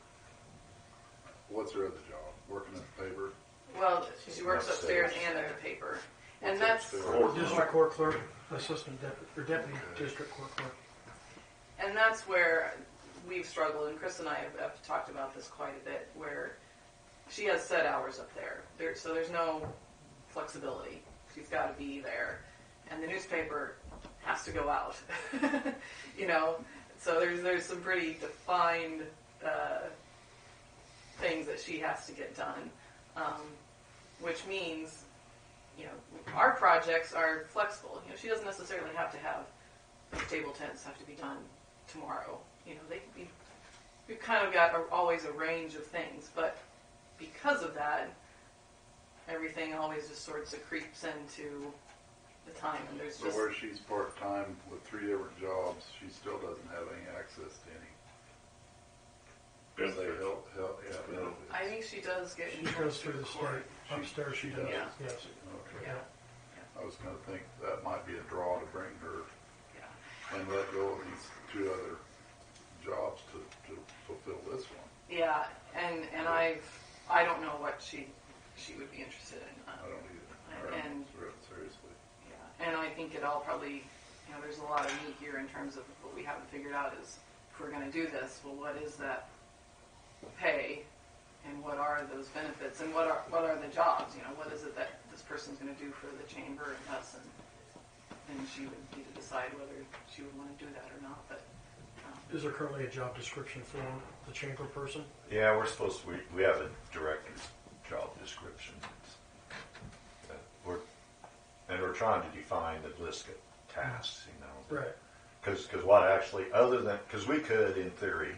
what's her other job? Working at the paper? Well, she works upstairs and at the paper. And What's that's upstairs? District Court Clerk, Assistant Deputy District Court Clerk. And that's where we've struggled, and Chris and I have talked about this quite a bit, where she has set hours up there. So there's no flexibility. She's got to be there. And the newspaper has to go out. So there's some pretty defined things that she has to get done, which means, our projects are flexible. She doesn't necessarily have to have table tents have to be done tomorrow. They could be. We've kind of got always a range of things, but because of that, everything always just sort of creeps into the time, and there's So just. where she's part-time with 3 different jobs, she still doesn't have any access to any. Does they help, benefits? I think she does get She insurance goes through the court. state. Upstairs she does, Yeah. yes. Okay. Yeah. I was gonna think that might be a draw to bring her Yeah. and let go of these 2 other jobs to fulfill this one. Yeah, and I don't know what she would be interested in. I don't either. I And- don't, seriously. Yeah, and I think it all probably, there's a lot of meat here in terms of what we haven't figured out is, if we're going to do this, well, what is that pay, and what are those benefits, and what are the jobs? What is it that this person's going to do for the chamber and us, and she would need to decide whether she would want to do that or not. But Is there currently a job description for the chamber person? Yeah, we have a director's job description. We're trying to define the list of tasks, Right. Because what actually, because we could, in theory,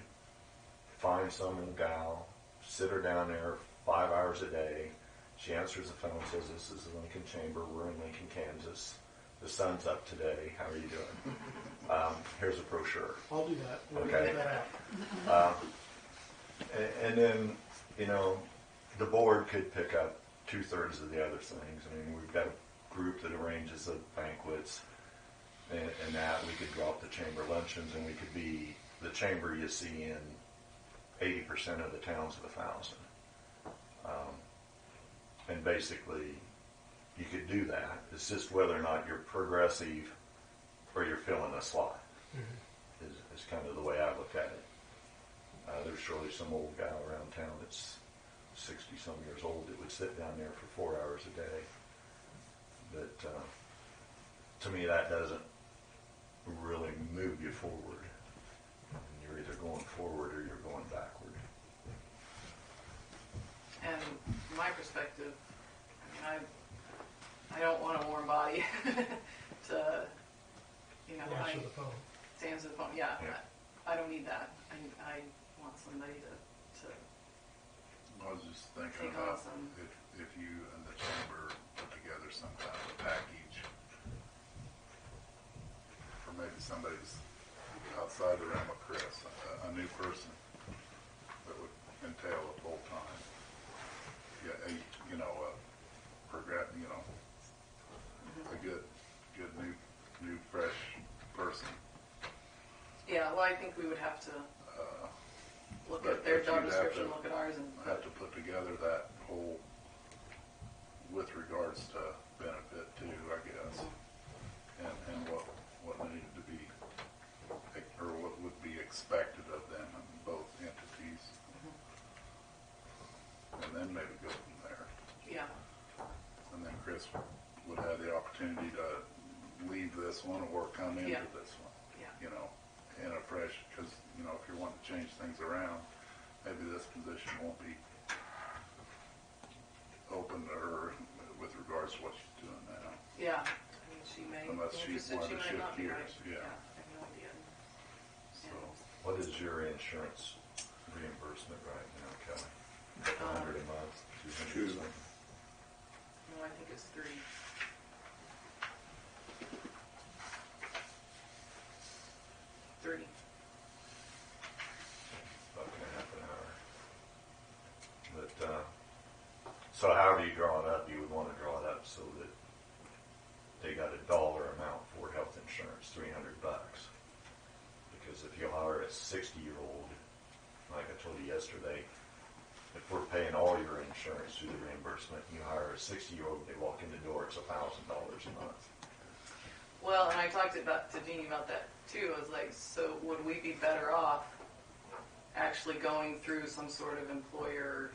find some gal, sit her down there 5 hours a day. She answers the phone, says, "This is the Lincoln Chamber. We're in Lincoln, Kansas. The sun's up today. How are you doing? Here's a brochure." I'll do that. We'll Okay. get that out. And then, the board could pick up 2/3 of the other things. I mean, we've got a group that arranges the banquets, and that we could drop the chamber luncheons, and we could be the chamber you see in 80% of the towns of 1,000. And basically, you could do that. It's just whether or not you're progressive or you're filling a slot. Is kind of the way I look at it. There's surely some old guy around town that's 60-some years old that would sit down there for 4 hours a day. But to me, that doesn't really move you forward. You're either going forward or you're going backward. And from my perspective, I mean, I don't want a warm body to, you know, Answer the phone. to answer the phone. Yeah, Yeah. I don't need that. I want somebody to I was just thinking take on about some. if you and the chamber put together some kind of a package for maybe somebody who's outside the realm of Chris, a new person that would entail a full time, a good new fresh person. Yeah, well, I think we would have to look but at their you'd job have description, to look at ours, and have to put together that whole with regards to benefit too, I guess, and what needed to be, or what would be expected of them in both entities, and then maybe go from there. yeah, And then Chris would have the opportunity to leave this one or come into Yeah. this one, yeah, in a fresh, because, if you're wanting to change things around, maybe this position won't be open to her with regards to what she's doing now. yeah. I mean, she may Unless be she's interested, wanting she to might not shift be, gears, right? yeah. I have no idea. So, What is your insurance reimbursement right now, Kelly? $100 a month, 200 Two. something? No, I think it's 3. About half an hour. But so however you draw it up, you would want to draw it up so that they got a dollar amount for health insurance, $300. Because if you hire a 60-year-old, like I told you yesterday, if we're paying all your insurance through the reimbursement, you hire a 60-year-old, they walk in the door, it's $1,000 a month. Well, and I talked to Jeannie about that too. I was like, so would we be better off actually going through some sort of employer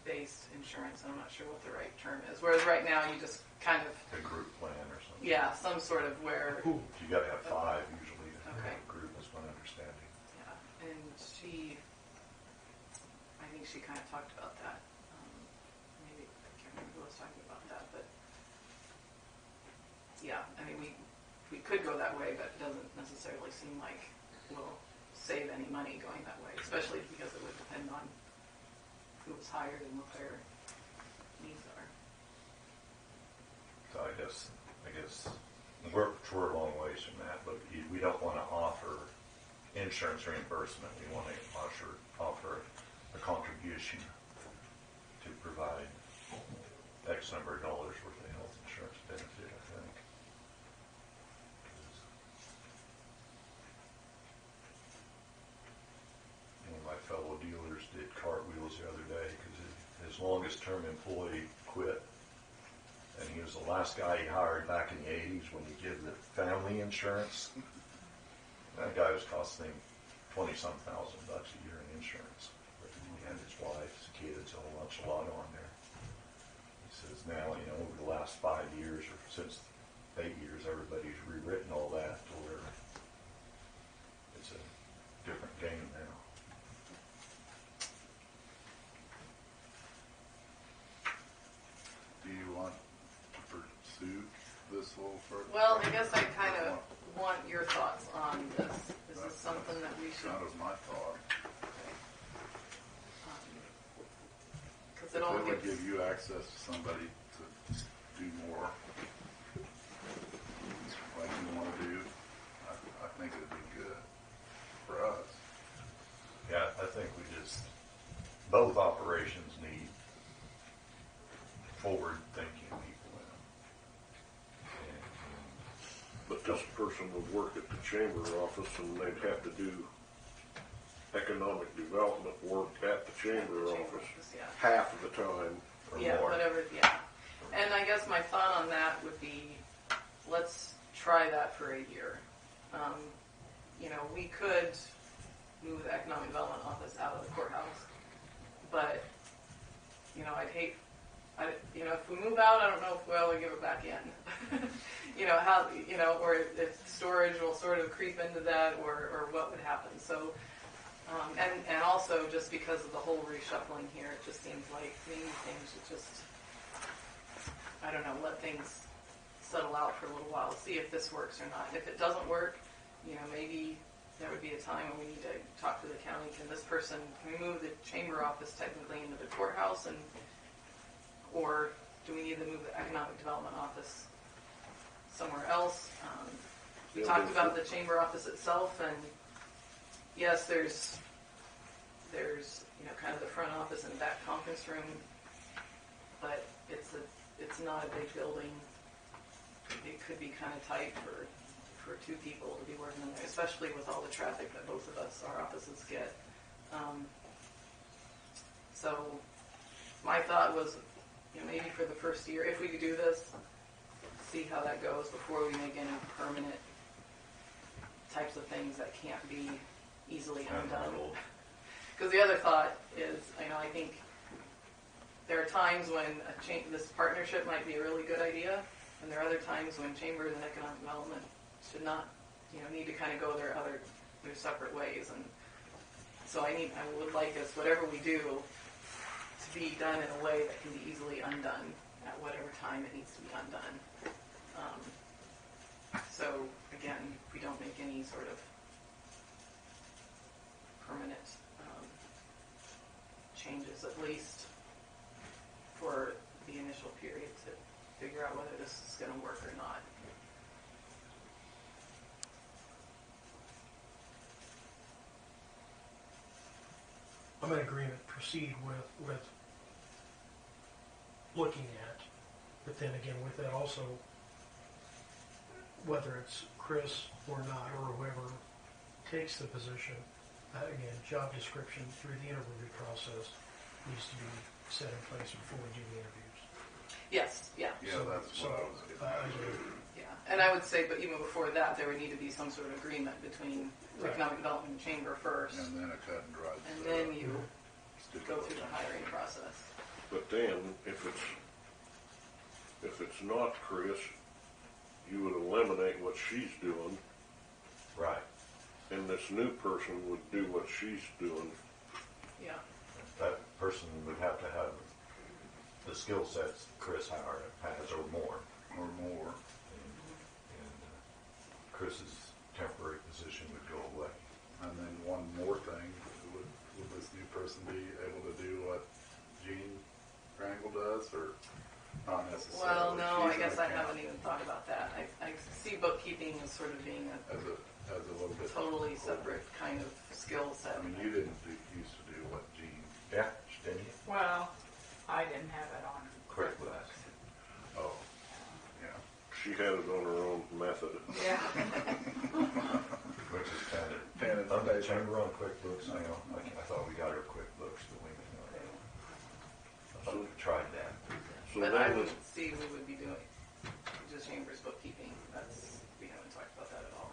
based insurance? I'm not sure what the right term is. Whereas right now you just kind of, A group plan or something. yeah, some sort of where, Who? You got to have 5 usually to Okay. have a group, is my understanding. yeah, and I think she kind of talked about that. Maybe, I can't remember who was talking about that, but yeah, I mean, we could go that way, but it doesn't necessarily seem like we'll save any money going that way, especially because it would depend on who was hired and what their needs are. So I guess we're a long ways from that, but we don't want to offer insurance reimbursement. We want to offer a contribution to provide X number of dollars worth of health insurance benefit, I think. One of my fellow dealers did cartwheels the other day because his longest term employee quit. And he was the last guy he hired back in the 80s when he did the family insurance. That guy was costing him $20-some thousand a year in insurance. But he had his wife, his kids, a lot on there. He says now, over the last 5 years or since 8 years, everybody's rewritten all that to where it's a different game now. do you want to pursue this a little further? Well, I guess I kind of want your thoughts on this. Is this something that we should? That was my thought. Because it all If it would gives. give you access to somebody to do more, like you want to do, I think it'd be good for us. Yeah, I think both operations need forward-thinking people in them. But this person would work at the chamber office and they'd have to do economic development worked at the chamber office Yeah. half of the time or Yeah, more. whatever, yeah. And I guess my thought on that would be, let's try that for a year. We could move the economic development office out of the courthouse, but, I'd hate, if we move out, I don't know if we'll give it back in. Or if storage will sort of creep into that, or what would happen. So, and also just because of the whole reshuffling here, it just seems like maybe things should just, I don't know, let things settle out for a little while, see if this works or not. If it doesn't work, maybe there would be a time when we need to talk to the county. Can we move the chamber office technically into the courthouse, or do we need to move the economic development office somewhere else? We talked about the chamber office itself, and yes, there's kind of the front office and back conference room, but it's not a big building. It could be kind of tight for two people to be working in there, especially with all the traffic that both of us, our offices, get. So my thought was, maybe for the first year, if we could do this, see how that goes before we make any permanent types of things that can't be easily undone. Because the other thought is, I think there are times when this partnership might be a really good idea, and there are other times when chambers and economic development should not, need to kind of go their separate ways. And so I would like us, whatever we do, to be done in a way that can be easily undone at whatever time it needs to be undone. So again, if we don't make any sort of permanent changes, at least for the initial period, to figure out whether this is going to work or not. I'm in agreement, proceed with looking at, but then again with that also, whether it's Chris or not, or whoever takes the position, again, job description through the interview process needs to be set in place before we do the interviews. Yes, yeah. Yeah, that's what I was getting at. Yeah, and I would say, but even before that, there would need to be some sort of agreement between Right. Economic Development and Chamber first, And then a cut and dry. and then you go through the hiring process. But then, if it's not Chris, you would eliminate what she's doing, Right. and this new person would do what she's doing. Yeah. That person would have to have the skill sets Chris has or more. Or more. And Chris's temporary position would go away. And then one more thing, would this new person be able to do what Jean Krangle does, or not necessarily? Well, no, I She's guess an I haven't accountant. even thought about that. I see bookkeeping as sort of being a As a little bit. totally separate kind of skill set. I mean, you didn't used to do what Jean, Yeah, didn't you? Well, I didn't have it on QuickBooks. oh, yeah. She had it on her own method. Yeah. Which is kind of, Pen and under the paper. chamber on QuickBooks, I thought we got our QuickBooks, but we, I thought we tried that. So But I then, would see we would be doing just Chamber's bookkeeping. We haven't talked about that at all.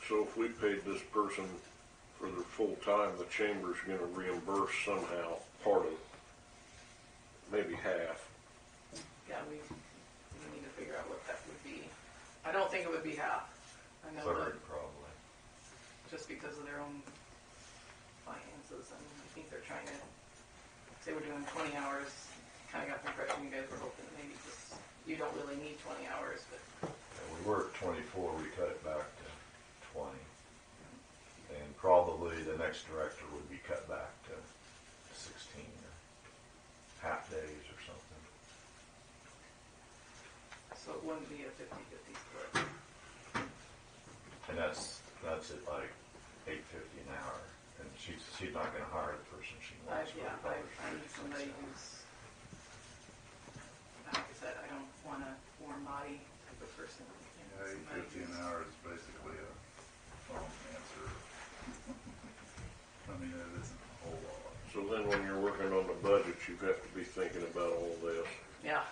so if we paid this person for their full time, the chamber's gonna reimburse somehow part of, maybe half. Yeah, we need to figure out what that would be. I don't think it would be half. I know that Third, probably. just because of their own finances, and I think they're trying to, they were doing 20 hours. Kind of got the impression you guys were hoping that maybe just, you don't really need 20 hours, but And we were at 24, we cut it back to 20. And probably the next director would be cut back to 16 or half days or something. so it wouldn't be a 50-50 split. And that's at like $8.50 an hour. And she's not going to hire the person she wants. I need somebody who's, like I said, I don't want a warm body type of person. Yeah, Somebody 8.50 an who's- hour is basically a phone answer. So then when you're working on the budget, you have to be thinking about all this. Yeah.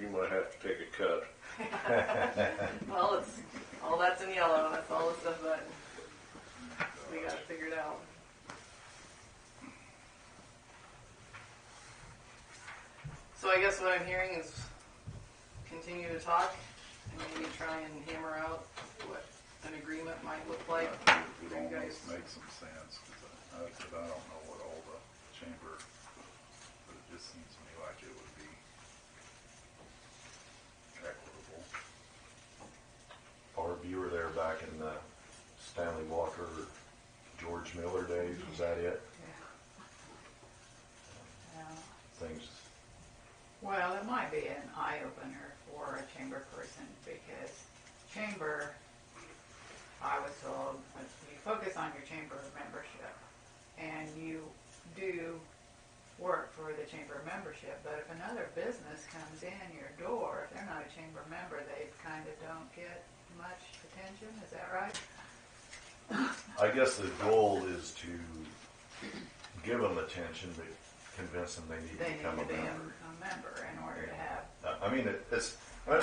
You might have to take a cut. Well, it's all that's in yellow. That's all the stuff that we got to figure it out. So I guess what I'm hearing is continue to talk and maybe try and hammer out what an agreement might look like It would for you guys. almost make some sense, because I said, I don't know what all the chamber, but it just seems to me like it would be equitable. Barb, you were there back in the Stanley Walker, George Miller days, was that it? Yeah. Things, Well, it might be an eye-opener for a chamber person, because chamber, I was told, you focus on your chamber membership, and you do work for the chamber membership, but if another business comes in your door, if they're not a chamber member, they kind of don't get much attention, is that right? I guess the goal is to give them attention, but convince them they need to They need become to a be member. a member in order to have. I mean, it's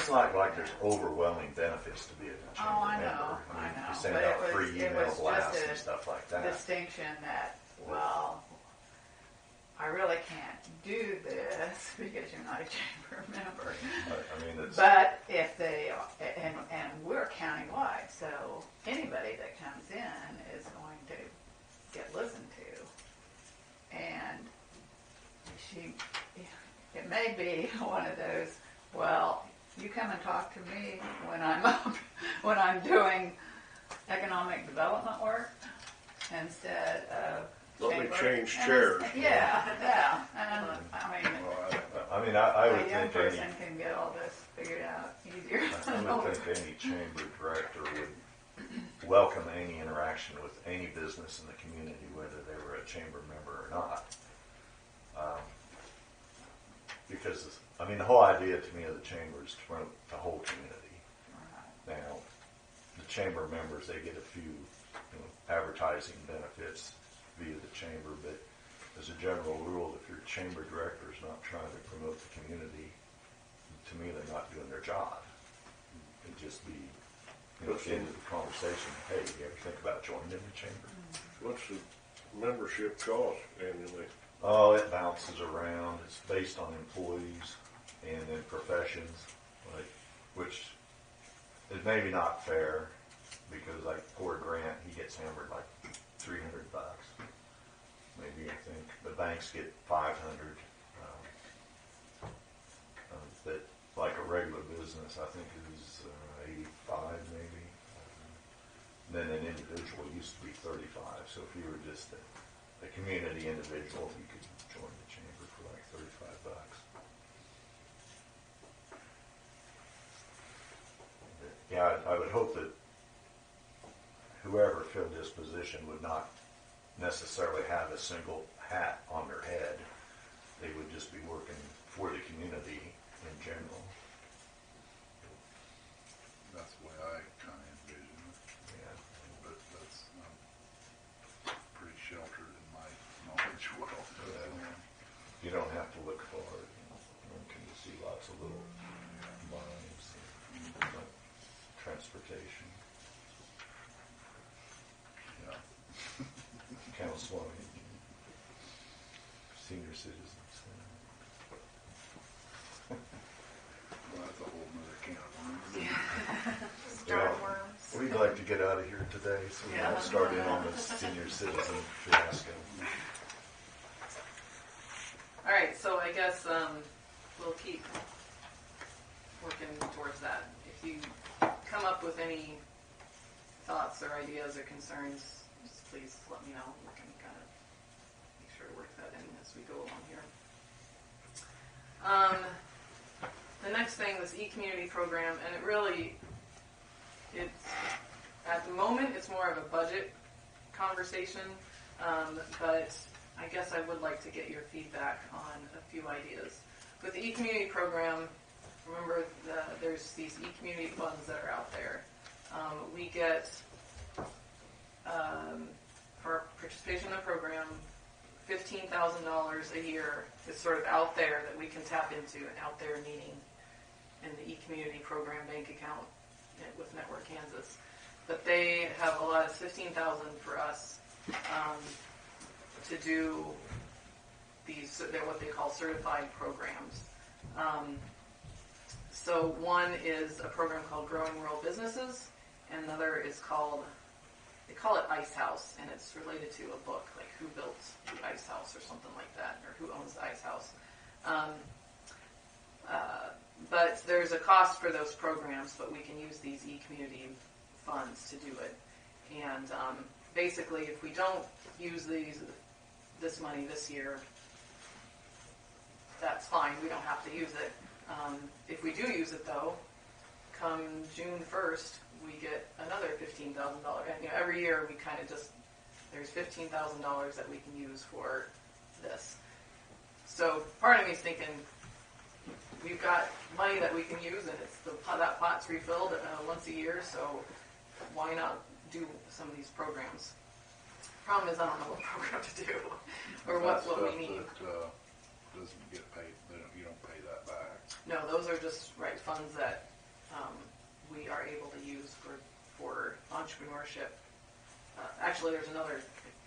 not like there's overwhelming benefits to be a chamber Oh, I member. know, I mean, know. You send But out it was- free it email was blasts just a and stuff like that. Distinction that, well, I really can't do this because you're not a chamber member. I mean, it's, But if they, and we're countywide, so anybody that comes in is going to get listened to. And it may be one of those, well, you come and talk to me when I'm doing economic development work instead of Let me chamber. change And chairs. yeah, and I mean, I would a young think any, person can get all this figured out easier. I would think any chamber director would welcome any interaction with any business in the community, whether they were a chamber member or not. Because, I mean, the whole idea to me of the chamber is to promote the whole community. Now, the chamber members, they get a few advertising benefits via the chamber, but as a general rule, if your chamber director is not trying to promote the community, to me, they're not doing their job. It'd just be, at the end of the conversation, hey, you ever think about joining the chamber? What's the membership cost annually? Oh, it bounces around. It's based on employees and then professions, which is maybe not fair, because like poor Grant, he gets hammered like $300. Maybe, I think the banks get 500. But like a regular business, I think is 85 maybe. Then an individual used to be 35. So if you were just a community individual, you could join the chamber for like $35. But yeah, I would hope that whoever filled this position would not necessarily have a single hat on their head. They would just be working for the community in general. That's the way I kind of envision it, Yeah. but that's, pretty sheltered in my knowledge what all goes on. You don't have to look far. You can see lots of little lines, like transportation, Yeah. counseling, senior citizens. Well, that's a whole nother can of worms. Darn Yeah. worms. We'd like to get out of here today, so we Yeah. might start in on the senior citizen fiasco. All right, so I guess we'll keep working towards that. If you come up with any thoughts or ideas or concerns, just please let me know. We can kind of make sure to work that in as we go along here. The next thing, this e-community program, and it's at the moment it's more of a budget conversation, but I guess I would like to get your feedback on a few ideas. With the e-community program, remember there's these e-community funds that are out there. We get, for participation in the program, $15,000 a year is sort of out there that we can tap into, an out there meeting in the e-community program bank account with Network Kansas. But they have allotted $15,000 for us to do these, they're what they call certified programs. So one is a program called Growing Rural Businesses, and another is called, they call it Ice House, and it's related to a book, like Who Built the Ice House or something like that, or Who Owns the Ice House. But there's a cost for those programs, but we can use these e-community funds to do it. And basically, if we don't use this money this year, that's fine. We don't have to use it. If we do use it, though, come June 1st, we get another $15,000. And every year we kind of just, there's $15,000 that we can use for this. So part of me is thinking, we've got money that we can use, and it's that pot's refilled once a year, so why not do some of these programs? Problem is, I don't know what program to do, or what we need. That doesn't get paid, you don't pay that back. No, those are just funds that we are able to use for entrepreneurship. Actually, there's another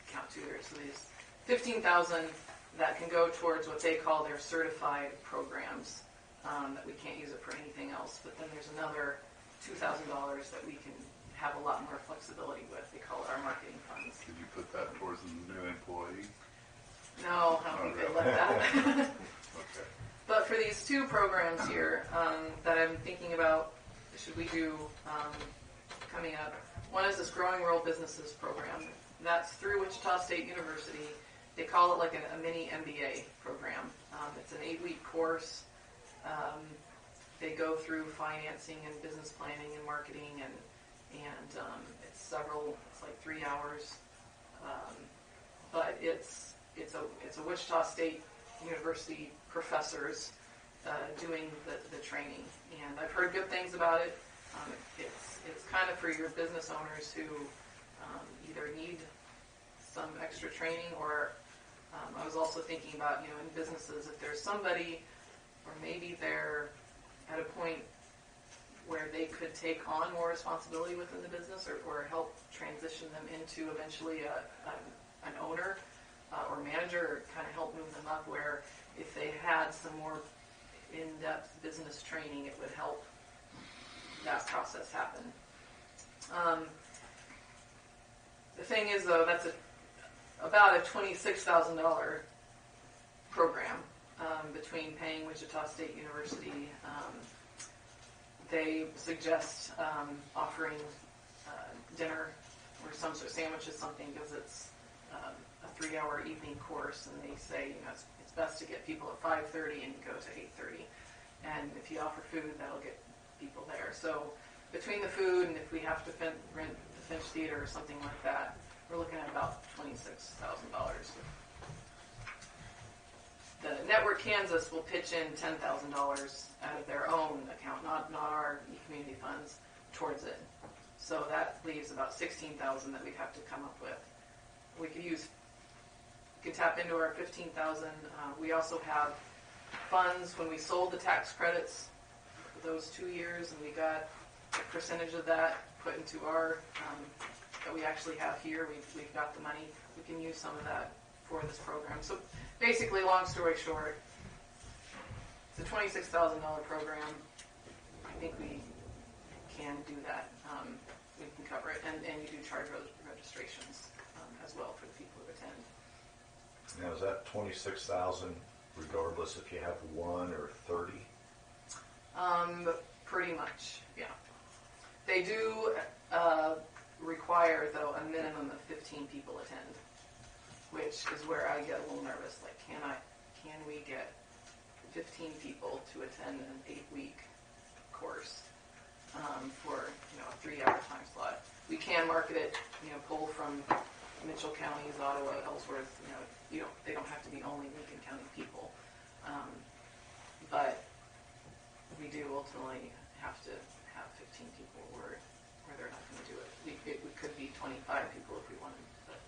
account too. So these $15,000 that can go towards what they call their certified programs. That we can't use it for anything else. But then there's another $2,000 that we can have a lot more flexibility with. They call it our marketing funds. Could you put that towards the new employee? No, I don't think they let that. Okay. But for these two programs here that I'm thinking about, should we do coming up? One is this Growing Rural Businesses program. That's through Wichita State University. They call it like a mini MBA program. It's an 8-week course. They go through financing and business planning and marketing, and it's like 3 hours. But it's a Wichita State University professors doing the training, and I've heard good things about it. It's kind of for your business owners who either need some extra training, or I was also thinking about, in businesses, if there's somebody, or maybe they're at a point where they could take on more responsibility within the business, or help transition them into eventually an owner or manager, or kind of help move them up, where if they had some more in-depth business training, it would help that process happen. The thing is, though, that's about a $26,000 program between paying Wichita State University. They suggest offering dinner or some sort of sandwiches, something, because it's a 3-hour evening course, and they say it's best to get people at 5:30 and you go to 8:30. And if you offer food, that'll get people there. So between the food, and if we have to rent the Finch Theater or something like that, we're looking at about $26,000. The Network Kansas will pitch in $10,000 out of their own account, not our community funds, towards it. So that leaves about $16,000 that we'd have to come up with. We could tap into our $15,000. We also have funds when we sold the tax credits for those 2 years, and we got a percentage of that put into our that we actually have here. We've got the money. We can use some of that for this program. So basically, long story short, it's a $26,000 program. I think we can do that. We can cover it, and you do charge registrations as well for the people who attend. Now, is that 26,000 regardless if you have 1 or 30? Pretty much, yeah. They do require, though, a minimum of 15 people attend, which is where I get a little nervous. Like, can we get 15 people to attend an 8-week course for a 3-hour time slot? We can market it, pull from Mitchell County's, Ottawa, Ellsworth. They don't have to be only Lincoln County people, but we do ultimately have to have 15 people, or they're not going to do it. We could be 25 people if we wanted, but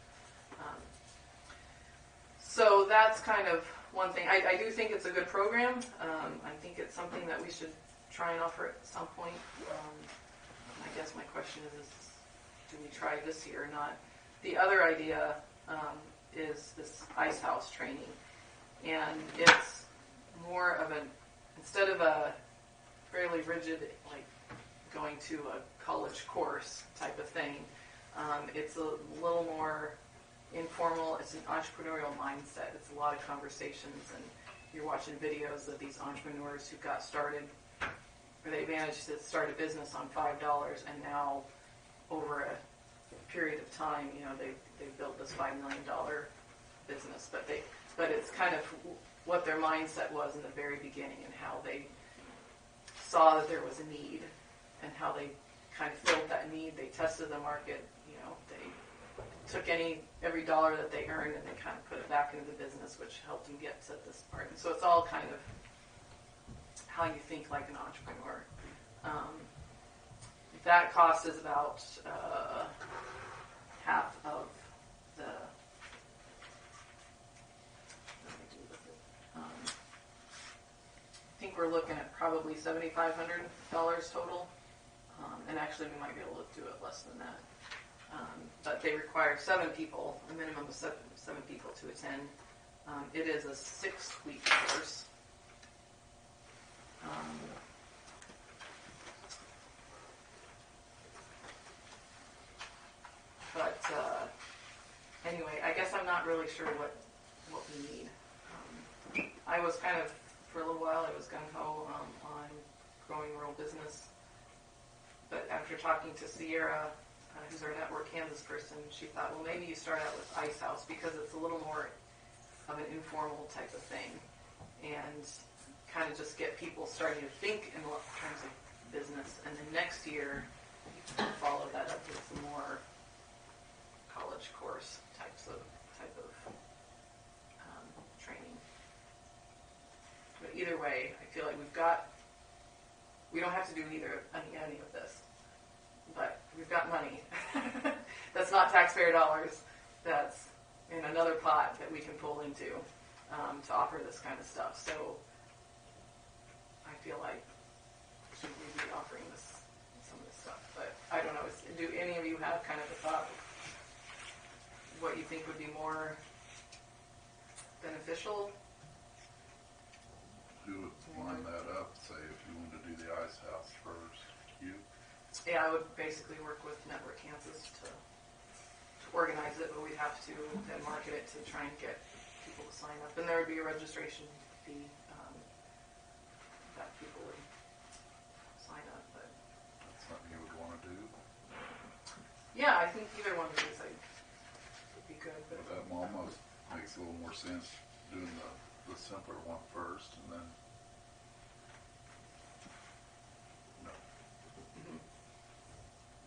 so that's kind of one thing. I do think it's a good program. I think it's something that we should try and offer at some point. I guess my question is do we try this year or not? The other idea is this ice house training. And it's more of instead of a fairly rigid, like going to a college course type of thing, it's a little more informal. It's an entrepreneurial mindset. It's a lot of conversations, and you're watching videos of these entrepreneurs who got started, or they managed to start a business on $5, and now over a period of time, they've built this $5 million business. But it's kind of what their mindset was in the very beginning, and how they saw that there was a need, and how they kind of filled that need. They tested the market. They took every dollar that they earned and they kind of put it back into the business, which helped them get to this part. And so it's all kind of how you think like an entrepreneur. That cost is about half of the. I think we're looking at probably $7,500 total, and actually we might be able to do it less than that. But they require 7 people, a minimum of seven people to attend. It is a 6-week course. Anyway, I guess I'm not really sure what we need. I was kind of, for a little while, I was gung-ho on growing rural business. But after talking to Sierra, who's our Network Kansas person, she thought, well, maybe you start out with Ice House because it's a little more of an informal type of thing, and kind of just get people starting to think in terms of business. And then next year, follow that up with some more college course type of training. But either way, I feel like we don't have to do any of this, but we've got money that's not taxpayer dollars, that's in another pot that we can pull into to offer this kind of stuff. So I feel like should we be offering some of this stuff? But I don't know. Do any of you have kind of a thought of what you think would be more beneficial? Who would line that up? Say if you wanted to do the ice house first, you? Yeah, I would basically work with Network Kansas to organize it, but we'd have to then market it to try and get people to sign up. And there would be a registration fee that people would sign up. But That's something you would want to do? yeah, I think either one of these would be good. But That almost makes a little more sense doing the simpler one first, and then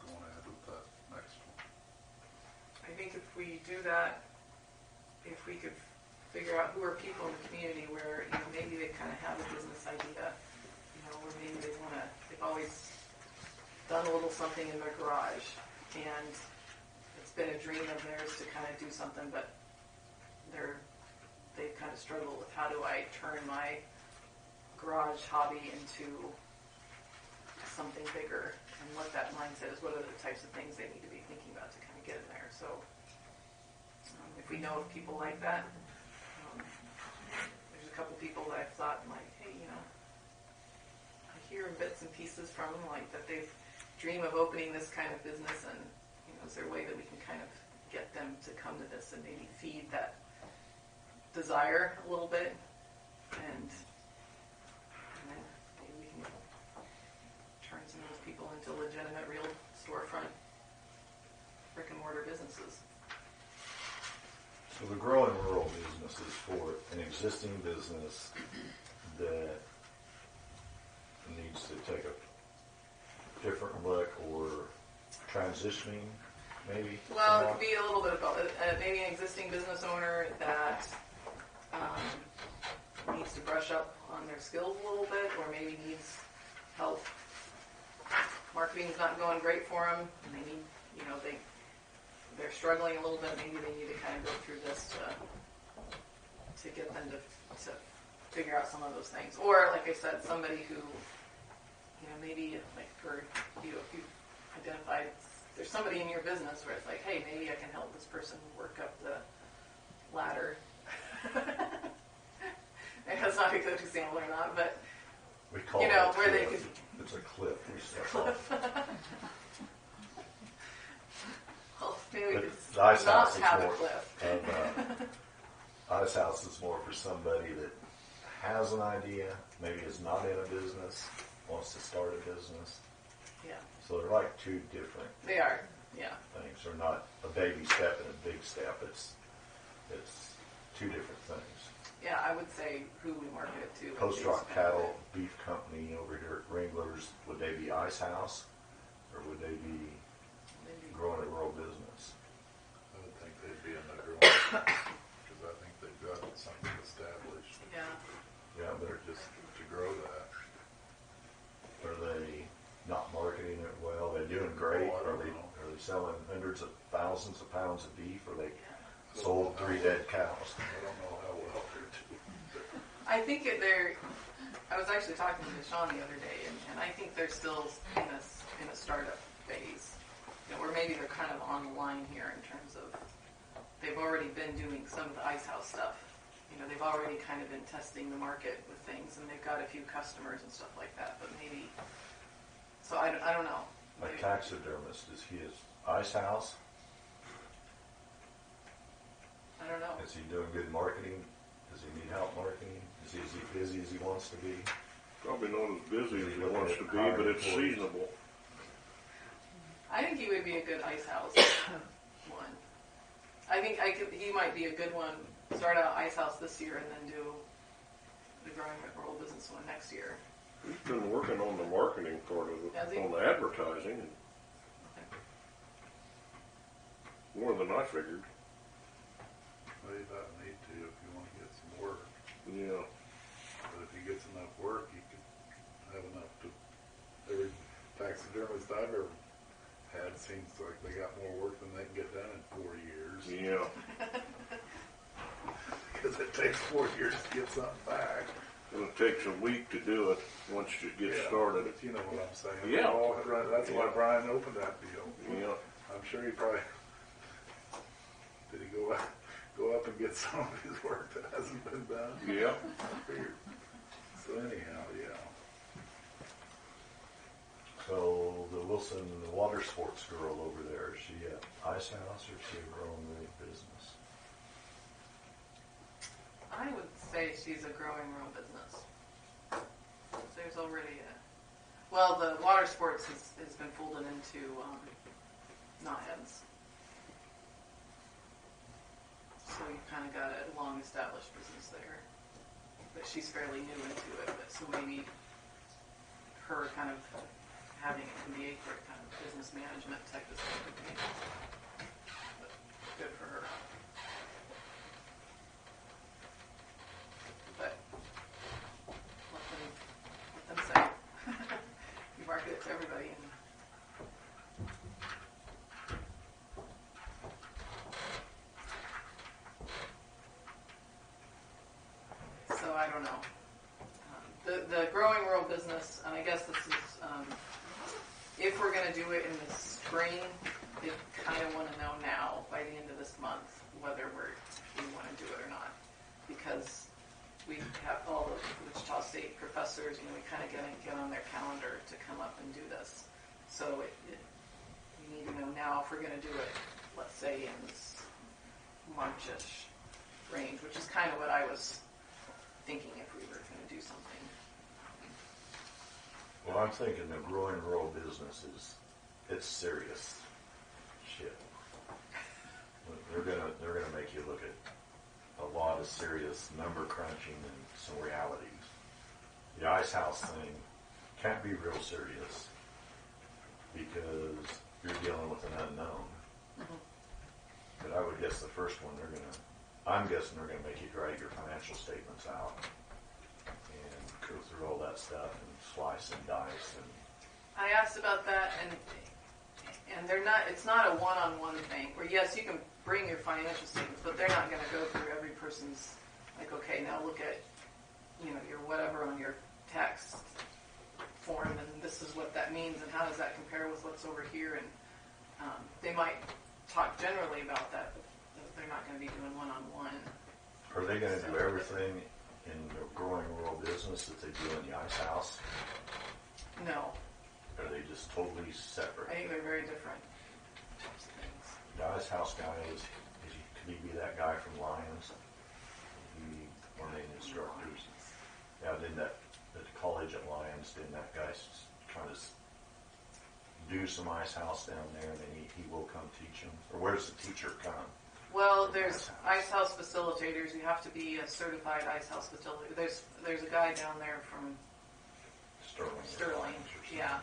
going ahead with that next one. I think if we do that, if we could figure out who are people in the community where maybe they kind of have a business idea, or maybe they've always done a little something in their garage, and it's been a dream of theirs to kind of do something, but they've kind of struggled with how do I turn my garage hobby into something bigger, and what that mindset is. What are the types of things they need to be thinking about to kind of get in there? So if we know of people like that, there's a couple people that I've thought, like, hey, I hear bits and pieces from them, like that they dream of opening this kind of business, and is there a way that we can kind of get them to come to this and maybe feed that desire a little bit, and then maybe we can turn some of those people into legitimate, real storefront, brick and mortar businesses. So the growing rural business is for an existing business that needs to take a different look, or transitioning, maybe? Well, it could be a little bit of both. Maybe an existing business owner that needs to brush up on their skills a little bit, or maybe needs help. Marketing's not going great for them, and they need, they're struggling a little bit. Maybe they need to kind of go through this to get them to figure out some of those things. Or, like I said, somebody who, maybe like for you, if you identified there's somebody in your business where it's like, hey, maybe I can help this person work up the ladder. Maybe that's not a good example or not, but We call you it know, a where they cliff. could- It's a cliff. We step cliff. Well, maybe we But could the ice not house is have a more cliff. Ice house is more for somebody that has an idea, maybe is not in a business, wants to start a business. Yeah, So they're like two different they are. Yeah. things. They're not a baby step and a big step. It's two different things. Yeah, I would say who we market it to. Post Rock Cattle Beef Company over here at Wranglers, would they be ice house or would they be Maybe. growing a rural business? I would think they'd be in the growing, because I think they've got something established. Yeah. Yeah, but They're just to grow that. are they not marketing it well? They're doing great. Oh, I don't Are they know. selling hundreds of thousands of pounds of beef? Or they sold 3 dead cows? I don't know how well they're doing. I think I was actually talking to Sean the other day, and I think they're still in a startup phase, where maybe they're kind of on the line here in terms of they've already been doing some of the ice house stuff. They've already kind of been testing the market with things, and they've got a few customers and stuff like that. But maybe, so I don't know. A Maybe- taxidermist, is he his ice house? I don't know. Is he doing good marketing? Does he need help marketing? Is he busy as he wants to be? Probably not as busy as he wants to be, but it's seasonable. I think he would be a good ice house one. I think he might be a good one. Start out ice house this year and then do the growing rural business one next year. He's been working on the marketing part of Has it, he? on the advertising, more than I figured. Well, you about need to if you want to get some work. Yeah. But if he gets enough work, he could have enough to, every taxidermist I've ever had seems like they got more work than they can get done in 4 years. Yeah. Because it takes 4 years to get something back. And it takes a week to do it once you get Yeah, started. but you know what I'm saying. Yeah. Oh, right, that's why Yeah. Brian opened that deal. Yeah. I'm sure he probably, did he go up and get some of his work that hasn't been done? Yeah. I figured. So anyhow, yeah. So the Wilson, the water sports girl over there, is she at ice house or is she a growing business? I would say she's a growing rural business. There's already well, the water sports has been folded into Knotheads. So you've kind of got a long-established business there. But she's fairly new into it, so maybe her kind of having it can be a kind of business management type of thing. But good for her. But let them say. You market it to everybody. So I don't know. The growing rural business, and I guess this is, if we're going to do it in the spring, they kind of want to know now by the end of this month whether we want to do it or not, because we have all the Wichita State professors, we kind of get on their calendar to come up and do this. So we need to know now if we're going to do it, let's say in this March-ish range, which is kind of what I was thinking if we were going to do something. Well, I'm thinking the growing rural business it's serious shit. They're gonna make you look at a lot of serious number crunching and some realities. The ice house thing can't be real serious because you're dealing with an unknown. Mm-hmm. But I would guess the first one I'm guessing they're gonna make you drag your financial statements out and go through all that stuff and slice and dice and I asked about that, and they're not. It's not a one-on-one thing. Where yes, you can bring your financial statements, but they're not going to go through every person's like, okay, now look at, your whatever on your tax form, and this is what that means, and how does that compare with what's over here, and they might talk generally about that, but they're not going to be doing one-on-one. Are they going to do everything in the growing rural business that they do in the ice house? No, Or are they just totally separate? I think they're very different types of things. The ice house guy could he be that guy from Lions? He one of the instructors. Yeah, didn't that at the college at Lions? Didn't that guy kind of do some ice house down there, and then he will come teach them? Or where's the teacher come? Well, there's ice house facilitators. You have to be a certified ice house facilitator. There's a guy down there from Sterling, yeah.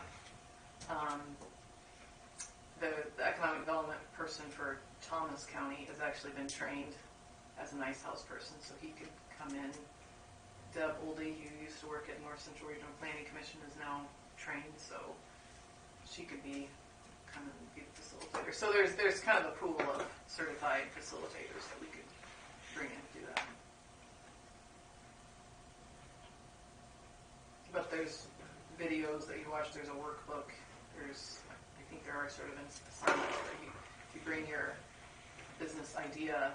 The economic development person for Thomas County has actually been trained as an ice house person, so he could come in. Deb Oldie, who used to work at North Central Regional Planning Commission, is now trained, so she could come and be the facilitator. So there's kind of a pool of certified facilitators that we could bring in to do that. But there's videos that you watch, there's a workbook, I think there are sort of assignments that you bring your business idea,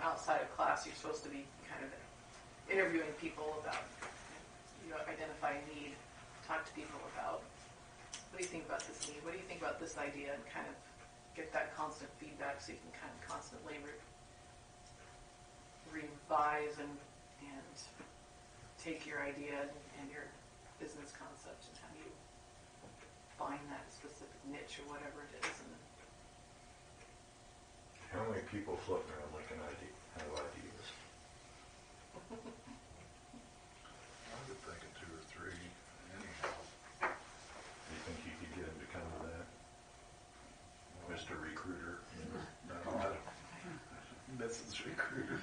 outside of class, you're supposed to be kind of interviewing people about, identify a need, talk to people about, what do you think about this need, what do you think about this idea, and kind of get that constant feedback so you can kind of constantly revise and take your idea and your business concept and how you find that specific niche or whatever it is. And how many people floating around Lincoln have ideas? I would think of 2 or 3 anyhow. Do you think you could get him to come to that? Mr. Recruiter? No, I don't. Mrs. Recruiter.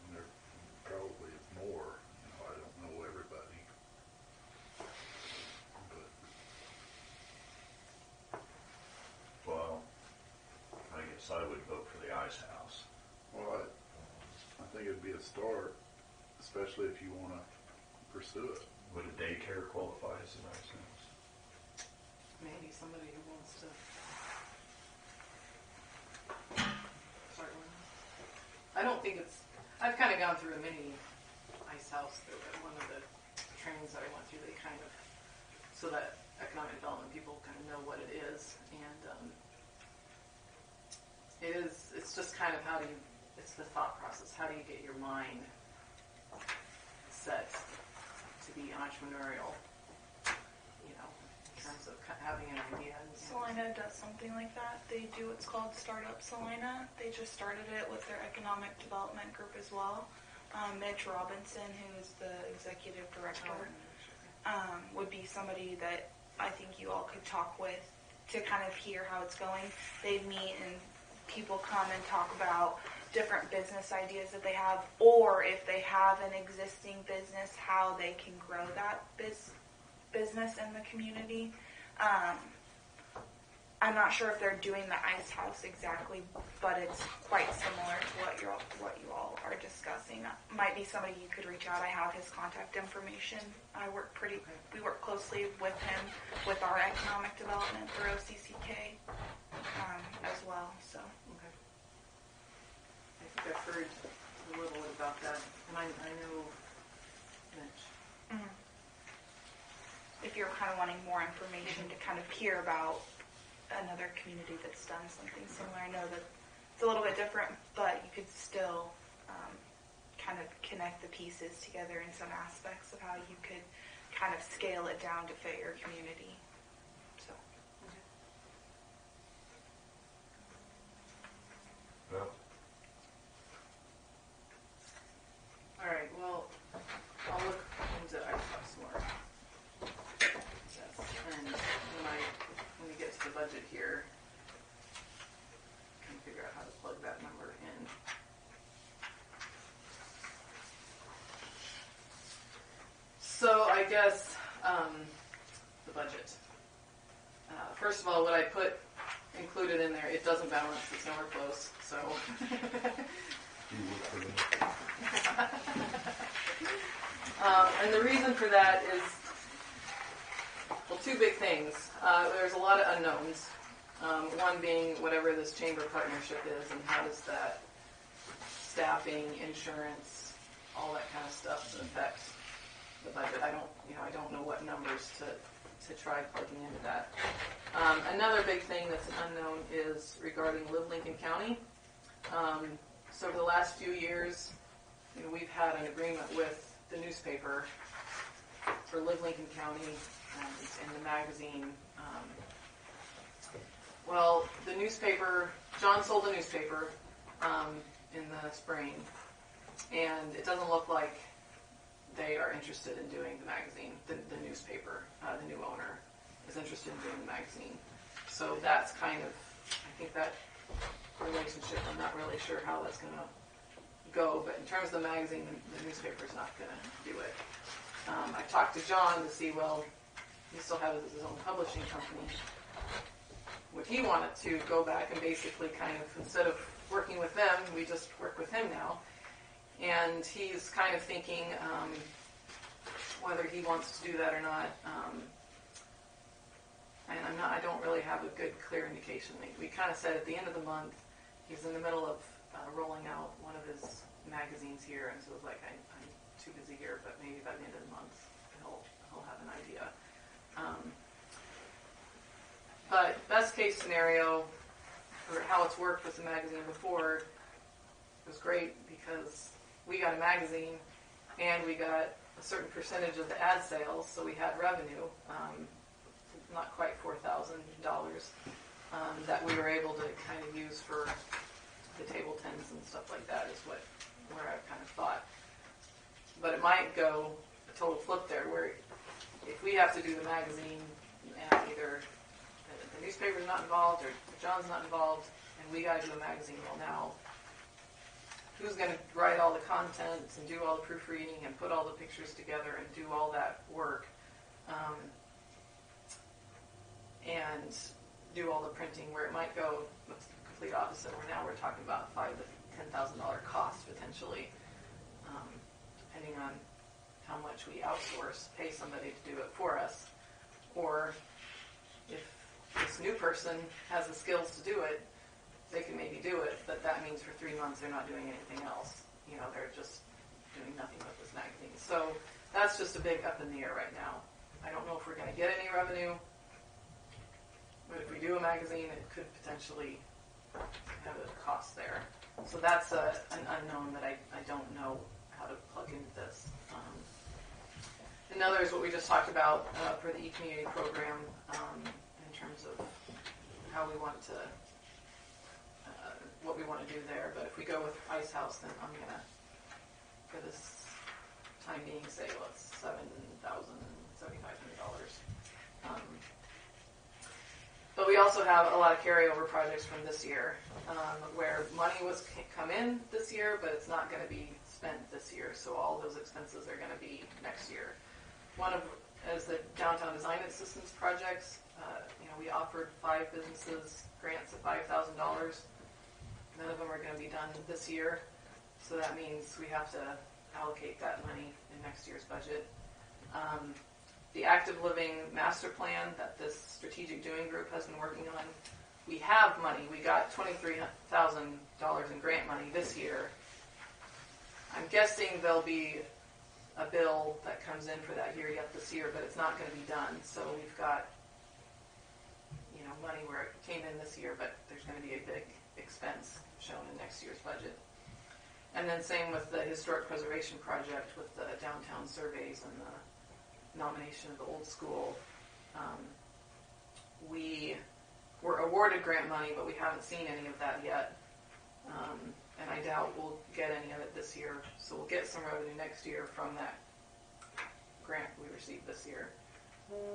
There probably is more. I don't know everybody. But Well, I guess I would vote for the ice house. well, I think it'd be a start, especially if you want to pursue it. Would a daycare qualify as an ice house? maybe somebody who wants to start one. I don't think I've kind of gone through a mini ice house. One of the trainings that I went through, they kind of, so that economic development people kind of know what it is. And it's just kind of it's the thought process. How do you get your mind set to be entrepreneurial, in terms of having an idea. Salina does something like that. They do what's called Startup Salina. They just started it with their economic development group as well. Mitch Robinson, who is the executive director, would be somebody that I think you all could talk with to kind of hear how it's going. They meet and people come and talk about different business ideas that they have, or if they have an existing business, how they can grow that business in the community. I'm not sure if they're doing the ice house exactly, but it's quite similar to what you all are discussing. Might be somebody you could reach out. I have his contact information. We work closely with him with our economic development through OCCK as well. So. Okay. I think I've heard a little bit about that, and I know Mitch. Mm-hmm. If you're kind of wanting more information to kind of hear about another community that's done something similar, I know that it's a little bit different, but you could still kind of connect the pieces together in some aspects of how you could kind of scale it down to fit your community. So. Well, All right. Well, I'll look into ice house more. Yes, and when we get to the budget here, I can figure out how to plug that number in. So I guess the budget. First of all, what I put included in there. It doesn't balance, it's nowhere close, so. And the reason for that is, well, two big things. There's a lot of unknowns. One being whatever this chamber partnership is, and how does that staffing, insurance, all that kind of stuff affect the budget. I don't know what numbers to try plugging into that. Another big thing that's an unknown is regarding Live Lincoln County. So for the last few years, we've had an agreement with the newspaper for Live Lincoln County and the magazine. Well, the newspaper, John sold the newspaper in the spring, and it doesn't look like they are interested in doing the magazine. The newspaper, the new owner, is interested in doing the magazine. So that's kind of, I think that relationship, I'm not really sure how that's going to go, but in terms of the magazine, the newspaper's not going to do it. I talked to John to see, well, he still has his own publishing company. Would he want it to go back and basically kind of, instead of working with them, we just work with him now. And he's kind of thinking whether he wants to do that or not. And I don't really have a good, clear indication. We kind of said at the end of the month, he's in the middle of rolling out one of his magazines here, and so it was like, I'm too busy here, but maybe by the end of the month, he'll have an idea. But best case scenario, for how it's worked with the magazine before, was great because we got a magazine and we got a certain percentage of the ad sales, so we had revenue, not quite $4,000, that we were able to kind of use for the table tents and stuff like that is where I kind of thought. But it might go a total flip there, where if we have to do the magazine and either the newspaper's not involved or John's not involved, and we got to do a magazine, well now, who's going to write all the content and do all the proofreading and put all the pictures together and do all that work, and do all the printing, where it might go the complete opposite, where now we're talking about $5,000 to $10,000 cost potentially, depending on how much we outsource, pay somebody to do it for us, or if this new person has the skills to do it, they can maybe do it, but that means for 3 months they're not doing anything else. They're just doing nothing with this magazine. So that's just a big up in the air right now. I don't know if we're going to get any revenue, but if we do a magazine, it could potentially have a cost there. So that's an unknown that I don't know how to plug into this. Another is what we just talked about for the e-community program in terms of how we want to, what we want to do there. But if we go with Ice House, then I'm going to, for this time being, say, what's $7,700. But we also have a lot of carryover projects from this year where money was come in this year, but it's not going to be spent this year. So all those expenses are going to be next year. One of is the Downtown Design Assistance projects. We offered 5 businesses grants of $5,000. None of them are going to be done this year. So that means we have to allocate that money in next year's budget. The Active Living Master Plan that this Strategic Doing Group has been working on, we have money. We got $23,000 in grant money this year. I'm guessing there'll be a bill that comes in for that year yet this year, but it's not going to be done. So we've got, money where it came in this year, but there's going to be a big expense shown in next year's budget. And then same with the Historic Preservation Project with the downtown surveys and the nomination of the old school. We were awarded grant money, but we haven't seen any of that yet. And I doubt we'll get any of it this year. So we'll get some revenue next year from that grant we received this year.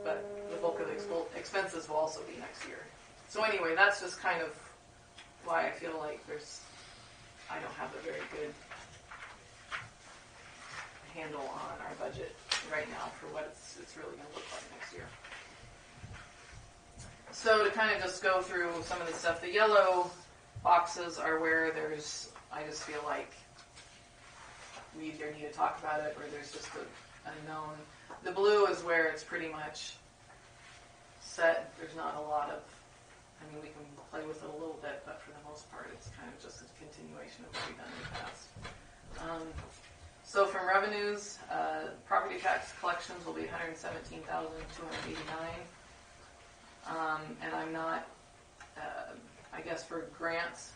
But the bulk of the expenses will also be next year. So anyway, that's just kind of why I feel like I don't have a very good handle on our budget right now for what it's really going to look like next year. So to kind of just go through some of the stuff, the yellow boxes are where there's, I just feel like we either need to talk about it or there's just an unknown. The blue is where it's pretty much set. There's not a lot of, I mean, we can play with it a little bit, but for the most part, it's kind of just a continuation of what we've done in the past. So from revenues, property tax collections will be $117,289. And I'm not, I guess for grants,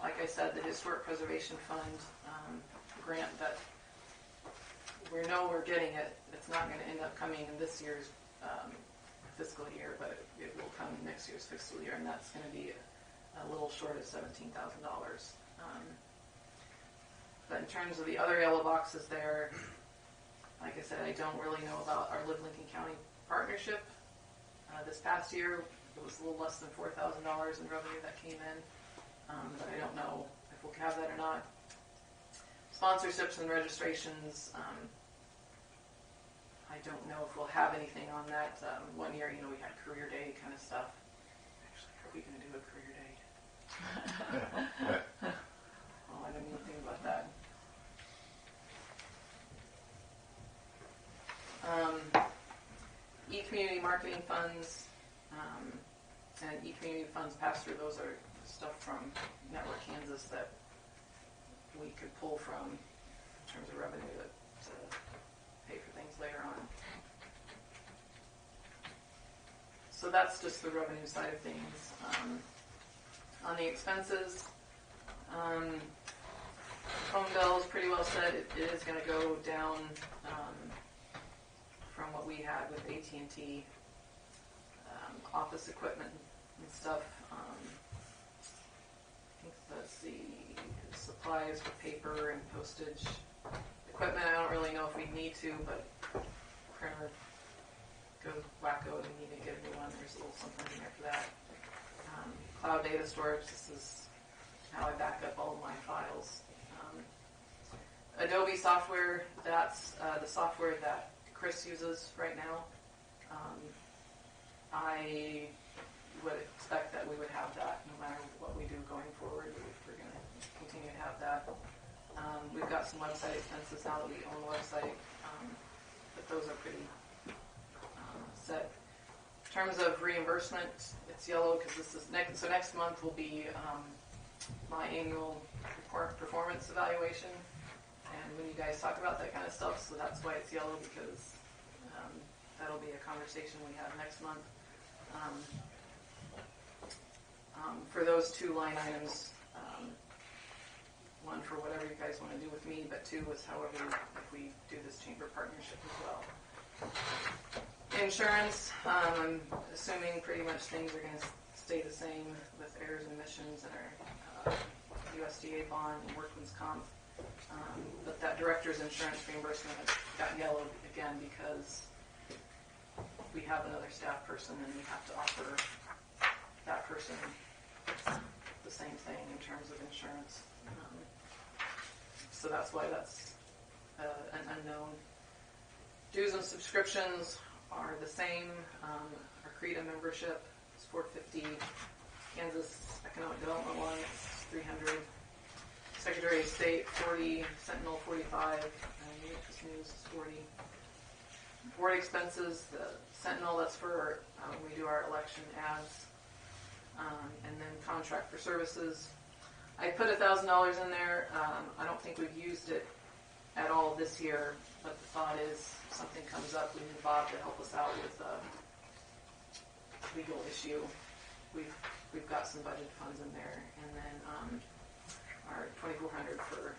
like I said, the Historic Preservation Fund grant that we know we're getting it. It's not going to end up coming in this year's fiscal year, but it will come in next year's fiscal year, and that's going to be a little short of $17,000. But in terms of the other yellow boxes there, like I said, I don't really know about our Live Lincoln County partnership. This past year, it was a little less than $4,000 in revenue that came in, but I don't know if we'll have that or not. Sponsorships and registrations, I don't know if we'll have anything on that. One year, we had career day kind of stuff. Actually, are we going to do a career day? Oh, I didn't even think about that. E-community marketing funds and e-community funds pass through. Those are stuff from Network Kansas that we could pull from in terms of revenue to pay for things later on. So that's just the revenue side of things. On the expenses, phone bill is pretty well set. It is going to go down from what we had with AT&T, office equipment and stuff. I think that's the supplies for paper and postage. Equipment, I don't really know if we need to, but printer goes wacko and we need to get a new one. There's a little something in there for that. Cloud data storage, this is how I back up all of my files. Adobe software, that's the software that Chris uses right now. I would expect that we would have that no matter what we do going forward. We're going to continue to have that. We've got some website expenses now that we own the website, but those are pretty set. In terms of reimbursement, it's yellow because this is next. So next month will be my annual performance evaluation, and when you guys talk about that kind of stuff, so that's why it's yellow, because that'll be a conversation we have next month. For those two line items, one for whatever you guys want to do with me, but two is however if we do this chamber partnership as well. Insurance, I'm assuming pretty much things are going to stay the same with errors and emissions and our USDA bond and workman's comp. But that director's insurance reimbursement got yellowed again because we have another staff person and we have to offer that person the same thing in terms of insurance. So that's why that's an unknown. Dues and subscriptions are the same. Our CREDA membership is $450. Kansas Economic Development one is $300. Secretary of State $40. Sentinel $45. And News is $40. Board expenses, the Sentinel, that's for when we do our election ads. And then contract for services. I put $1,000 in there. I don't think we've used it at all this year, but the thought is something comes up, we need Bob to help us out with a legal issue. We've got some budget funds in there, and then our $2,400 for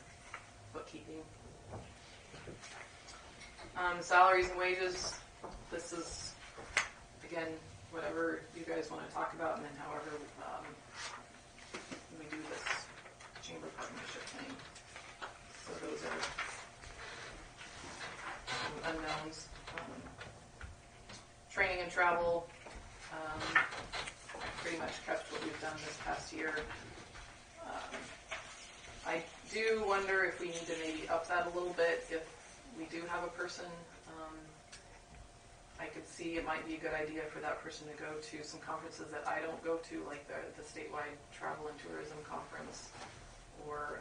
bookkeeping. Salaries and wages. This is again whatever you guys want to talk about, and then however we do this chamber partnership thing. So those are unknowns. Training and travel, pretty much kept what we've done this past year. I do wonder if we need to maybe up that a little bit if we do have a person. I I could see it might be a good idea for that person to go to some conferences that I don't go to, like the statewide travel and tourism conference, or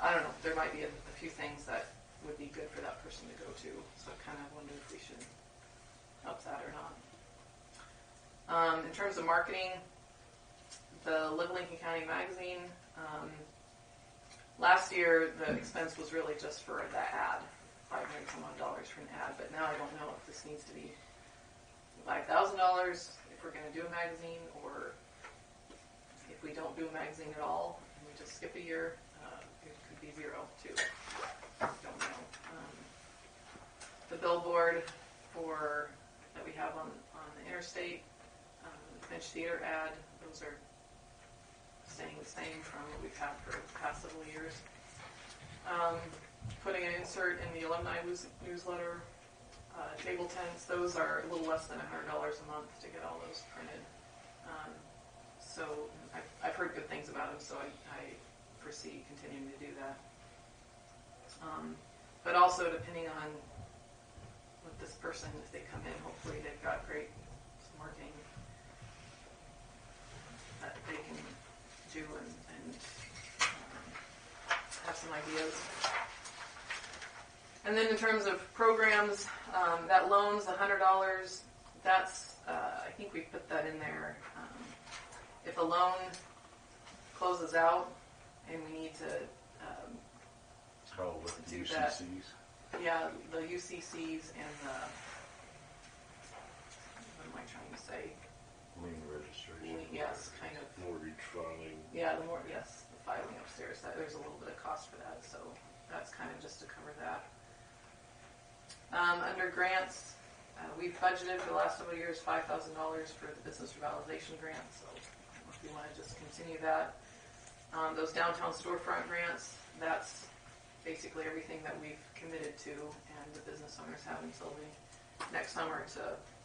I don't know. There might be a few things that would be good for that person to go to. So I kind of wonder if we should up that or not. In terms of marketing, the Live Lincoln County magazine. Last year, the expense was really just for the ad, $500 some odd for an ad. But now I don't know if this needs to be $5,000 if we're going to do a magazine, or if we don't do a magazine at all and we just skip a year, it could be zero too. Don't know. The billboard that we have on the interstate, the Finch Theater ad, those are staying the same from what we've had for the past several years. Putting an insert in the alumni newsletter, table tents, those are a little less than $100 a month to get all those printed. So I've heard good things about them, so I foresee continuing to do that. But also, depending on what this person, if they come in, hopefully they've got great marketing that they can do and have some ideas. And then in terms of programs, that loan's $100. That's I think we put that in there. If a loan closes out and we need to With the do UCCs. that. Yeah, the UCCs and the, what am I trying to say? Lien registration. Yes, kind of. Mortgage filing. Yeah, the filing upstairs. There's a little bit of cost for that, so that's kind of just to cover that. Under grants, we've budgeted for the last several years $5,000 for the business revitalization grant, so I don't know if you want to just continue that. Those downtown storefront grants, that's basically everything that we've committed to, and the business owners have until the next summer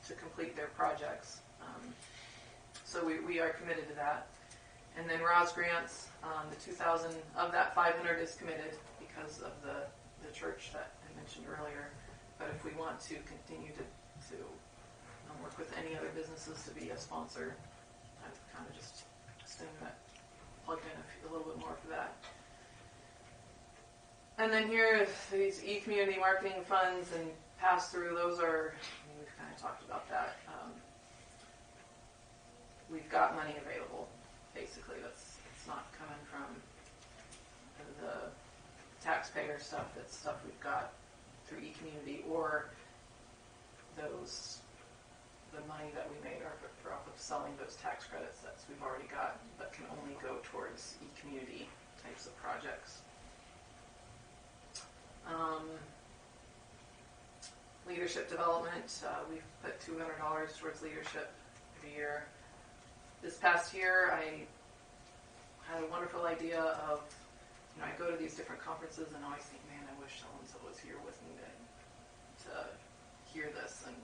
to complete their projects. So we are committed to that. And then ROS grants, the 2,000 of that 500 is committed because of the church that I mentioned earlier. But if we want to continue to work with any other businesses to be a sponsor, I've kind of just assumed that plugged in a little bit more for that. And then here, these e-community marketing funds and pass-through, those are, we've kind of talked about that. We've got money available, basically. It's not coming from the taxpayer stuff. It's stuff we've got through e-community, or the money that we made off of selling those tax credits that we've already got, but can only go towards e-community types of projects. Leadership development, we've put $200 towards leadership every year. This past year, I had a wonderful idea of, I go to these different conferences and I always think, man, I wish so-and-so was here with me to hear this. And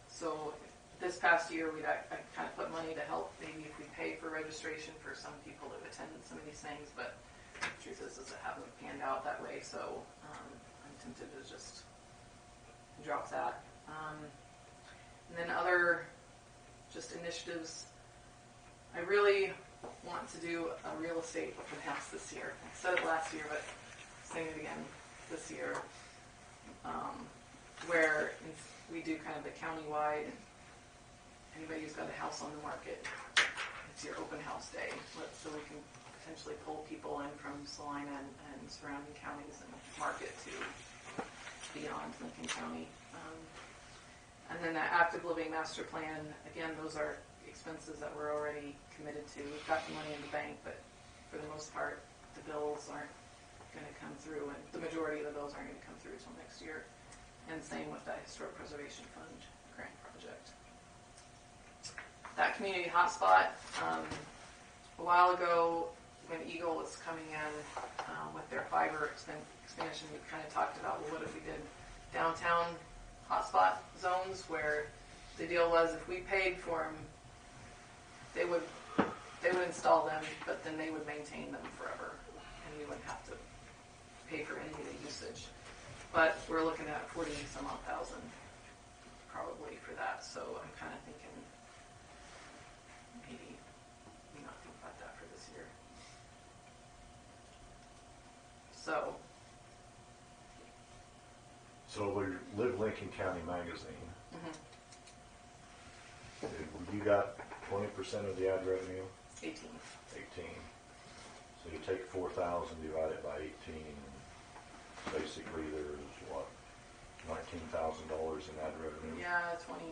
so this past year, I kind of put money to help, maybe if we pay for registration for some people to attend some of these things, but the truth is it hasn't panned out that way, so I'm tempted to just drop that. And then other just initiatives. I really want to do a real estate open house this year. I said it last year, but I'm saying it again this year, where we do kind of the countywide, anybody who's got a house on the market, it's your open house day, so we can potentially pull people in from Salina and surrounding counties and market to beyond Lincoln County. And then that active living master plan, again, those are expenses that we're already committed to. We've got the money in the bank, but for the most part, the bills aren't going to come through, and the majority of the bills aren't going to come through until next year. And same with that Historic Preservation Fund grant project. That community hotspot, a while ago, when Eagle was coming in with their fiber expansion, we kind of talked about, well, what if we did downtown hotspot zones, where the deal was if we paid for them, they would install them, but then they would maintain them forever, and we wouldn't have to pay for any of the usage. but we're looking at 40 some odd thousand probably for that. So I'm kind of thinking maybe we not think about that for this year. So So we Live Lincoln County Magazine. mhm, You got 20% of the ad revenue? 18. 18. So you take 4,000, divide it by 18, and basically there's what, $19,000 in ad revenue? Yeah, 20. I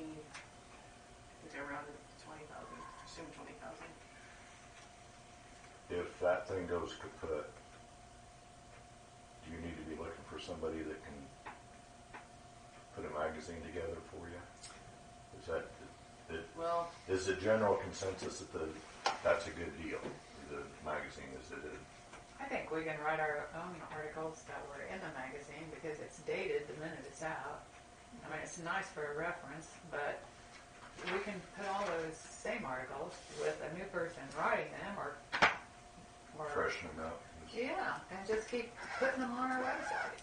think I rounded to 20,000. Assume 20,000. If that thing goes kaput, do you need to be looking for somebody that can put a magazine together for you? Is that, Well, is the general consensus that that's a good deal? The magazine is it? I think we can write our own articles that were in the magazine because it's dated the minute it's out. I mean, it's nice for a reference, but we can put all those same articles with a new person writing them or Freshen them up. yeah, and just keep putting them on our website.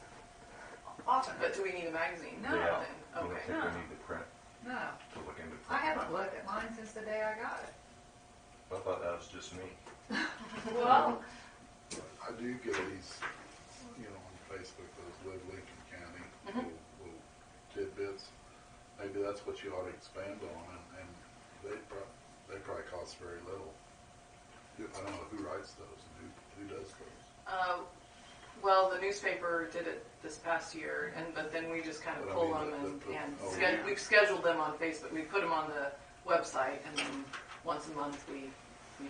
awesome. But do we need a magazine? No. Yeah. Then? I don't Okay. think No. we need to print, No, to look into print. I haven't looked at mine since the day I got it. I thought that was just me. Well, I do get these, on Facebook, those Live Lincoln County, little tidbits. Maybe that's what you ought to expand on, and they probably cost very little. I don't know who writes those and who does those. Well, the newspaper did it this past year, but then we just kind of But I pull mean, them yeah. we've scheduled them on Facebook. We put them on the website, and then once a month we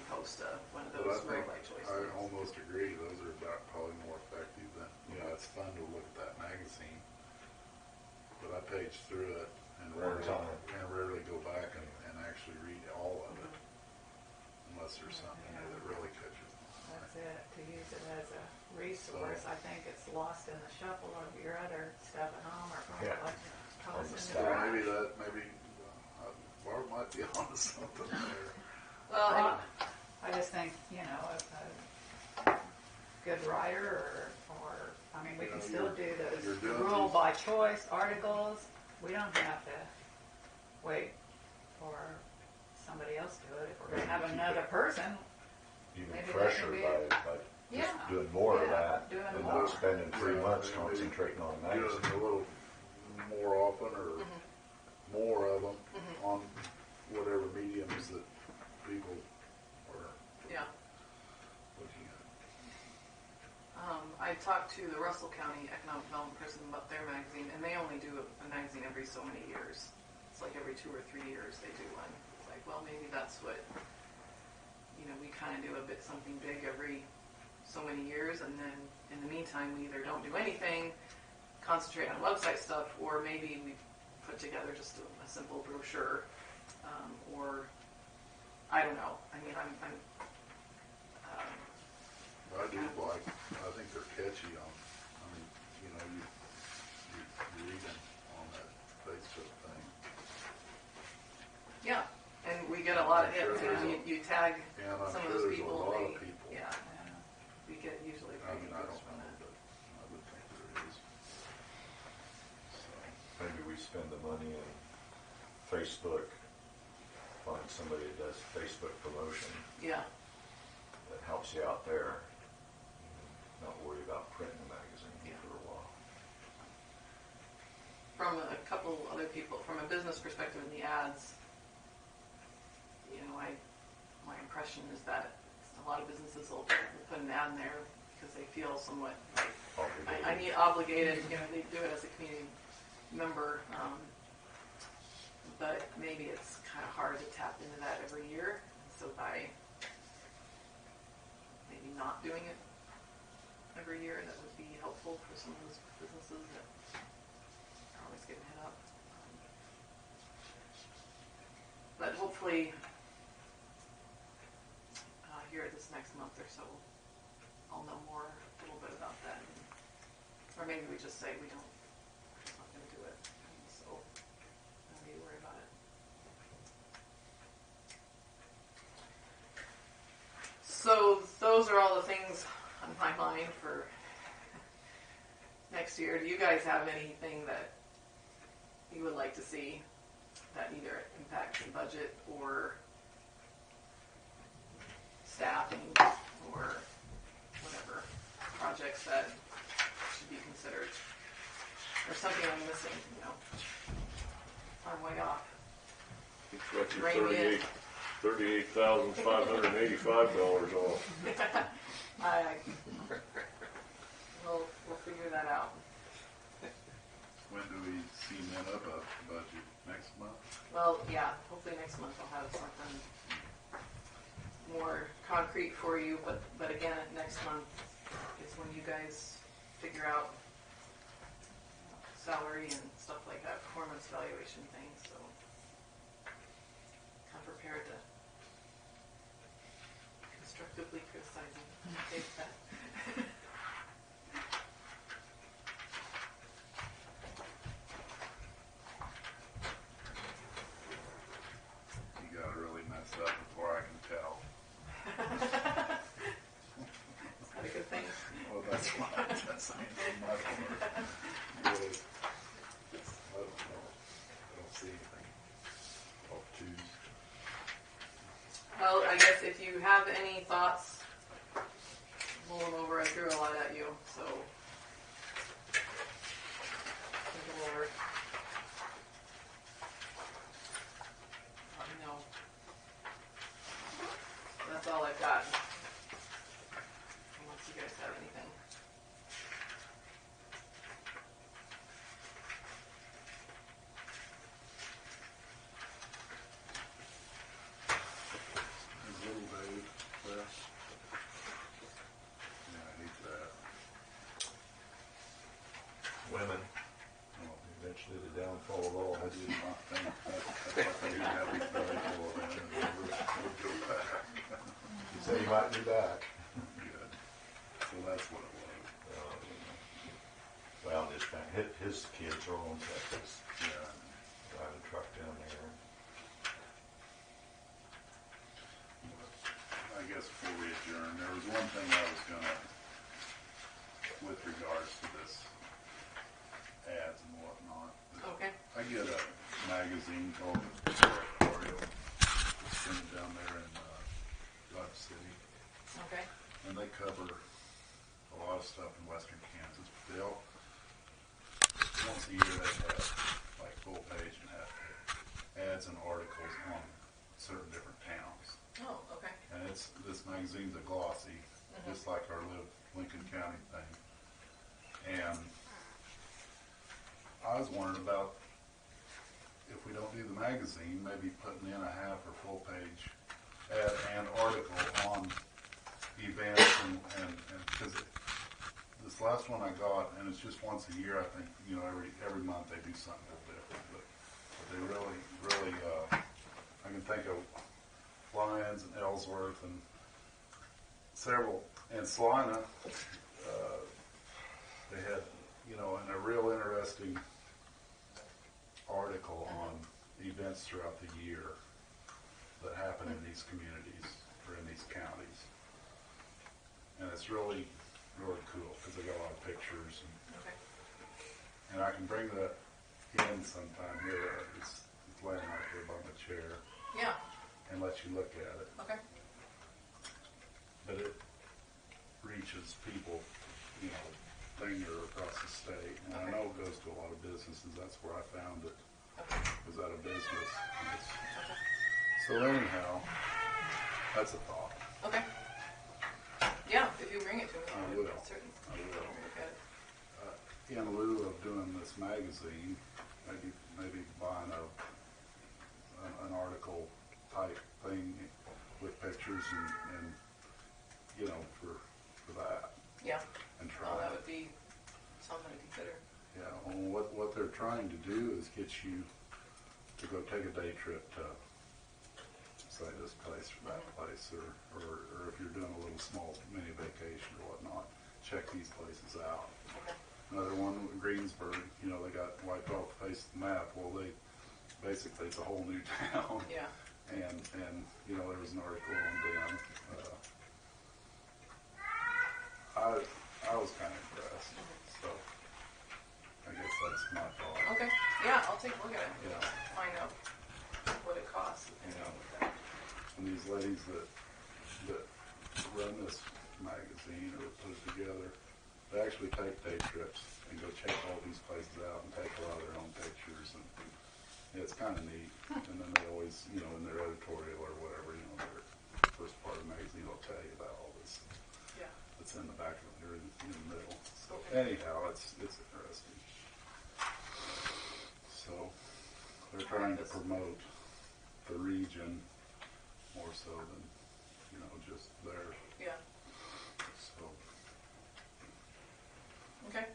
post one of But those I Red think, Light Choice I things. almost agree, those are probably more effective than, it's fun to look at that magazine, but I page through it and One time. rarely go back and actually read all of it, unless there's something in there that really catches my that's eye. it, to use it as a resource. I think it's lost in the shuffle of your other stuff at home or Yeah. probably tossed in the So So trash. maybe Barb might be onto something there. Well, I just think, a good writer or I mean, we can still do you're those doing rule these- by choice articles. We don't have to wait for somebody else to do it. If we're going to have another person, Even Maybe that fresher can be by yeah, just doing more of yeah, that doing and more. not spending 3 Yeah, months maybe concentrating on Do it magazine. a little more often or more of them on whatever mediums that people are yeah. looking at. I talked to the Russell County Economic Development person about their magazine, and they only do a magazine every so many years. It's like every 2 or 3 years they do one. It's like, well, maybe that's what, we kind of do something big every so many years, and then in the meantime, we either don't do anything, concentrate on website stuff, or maybe we put together just a simple brochure, or I don't know. I mean, I'm I think they're catchy you read them on that Facebook thing. yeah, and we get a lot of hits. You tag And I'm some of sure those there's a people. lot and of people. Yeah, we get usually I pretty mean, good I don't hits from know, that. but I would think there is. So, Maybe we spend the money in Facebook, find somebody that does Facebook promotion Yeah, that helps you out there. Not worry about printing the magazine Yeah. for a while. from a couple other people, from a business perspective in the ads, my impression is that a lot of businesses will put an ad in there because they feel somewhat like I need obligated. They do it as a community member, but maybe it's kind of hard to tap into that every year. So by maybe not doing it every year, that would be helpful for some of those businesses that are always getting hit up. But hopefully, here this next month or so, I'll know more a little bit about that. Or maybe we just say we're not going to do it. And so don't need to worry about it. So those are all the things on my mind for next year, do you guys have anything that you would like to see that either impacts the budget or staffing or whatever projects that should be considered? Or something I'm missing, you know? I'm way off. Looks like Rein me in. you're $38,585 off. We'll figure that out. When do we cement up a budget? Next month? Well, yeah, hopefully next month I'll have something more concrete for you, but again, next month is when you guys figure out salary and stuff like that, performance evaluation things, so I'm prepared to constructively criticize you. Take that. You gotta really mess up before I can tell. Is that a good thing? Well, that's why I'm just saying from my part. Really, I don't see anything. I'll choose. Well, I guess if you have any thoughts, mull them over. I threw a lot at you, so think them over. Let me know. That's all I've got. Unless you guys have anything. Is little Dave left? Yeah, I hate that. Women, Well, eventually the downfall of all. I did not think that I didn't have any political event and we'll go back. You say you might be back. Good. So that's what it was. Well, just kind of, his kids are all in Texas. Yeah. Drive a truck down there. I guess before we adjourn, there was one thing I was gonna, with regards to this ads and whatnot. Okay. I get a magazine called Territorial. It's printed down there in Dodge City, Okay. and they cover a lot of stuff in western Kansas. They'll once a year they have like full page and half page ads and articles on certain different towns. Oh, okay. And this magazine's a glossy, just like our Live Lincoln County thing. And I was wondering about if we don't do the magazine, maybe putting in a half or full page ad and article on events and because this last one I got, and it's just once a year, I think, you know, every month they do something a little different, but they really, I can think of Lyons and Ellsworth and several, and Salina, they had, you know, and a real interesting article on events throughout the year that happen in these communities or in these counties. And it's really cool because they got a lot of pictures Okay. and I can bring that in sometime here. It's laying right here by my chair Yeah. and let you look at it. Okay. But it reaches people, you know, linger across the state. And I know it goes to a lot of businesses. That's where I found it. Okay. Was at a business. And Okay. so anyhow, that's a thought. Okay. Yeah, if you bring it to me, I will. Certainly. I will. Look at it. In lieu of doing this magazine, maybe buying an article type thing with pictures and you know for that Yeah. and try. Oh, that would be something to consider. Yeah. Well, what they're trying to do is get you to go take a day trip to say this place or that place, or if you're doing a little small mini vacation or whatnot, check these places out. Okay. Another one, Greensburg, you know, they got wiped off the face of the map. Well, basically it's a whole new town. Yeah. And you know, there was an article on them. I was kind of impressed. So take a look at it. Yeah. Find out what it costs. Yeah. And these ladies that run this magazine or put it together, they actually take day trips and go check all these places out and take a lot of their own pictures, and it's kind of neat. And then they always, in their editorial or whatever, their first part of the magazine will tell you about all this. Yeah. It's in the back of it, or in the middle. So anyhow, it's interesting. So they're trying to promote the region more so than, just there. Yeah. So, Okay.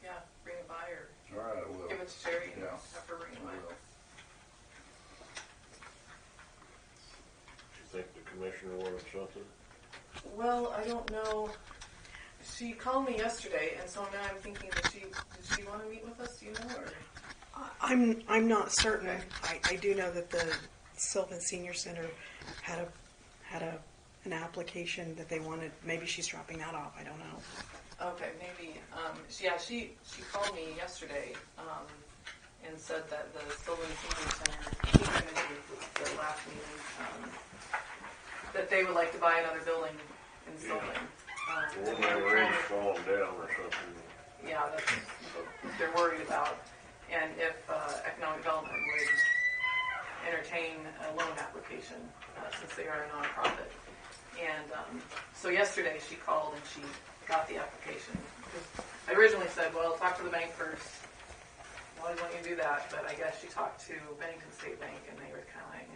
Yeah, bring it by or all right, I will. give it to Sherry and Yeah. have her bring it I by. will. Do you think the commissioner wanted something? Well, I don't know. She called me yesterday, and so now I'm thinking that did she want to meet with us? Do you know, or? I'm not certain. Okay. I do know that the Sylvan Senior Center had an application that they wanted. Maybe she's dropping that off. I don't know. Okay, maybe. She called me yesterday and said that the Sylvan Senior Center, I think I mentioned at the last meeting, that they would like to buy another building in Sylvan. Well, the rain's falling down or something. Yeah, that's what they're worried about. And if economic development would entertain a loan application, since they are a nonprofit. And so yesterday she called and she got the application. I originally said, well, talk to the bank first. Why do you want you to do that? But I guess she talked to Bennington State Bank and they were kind of like,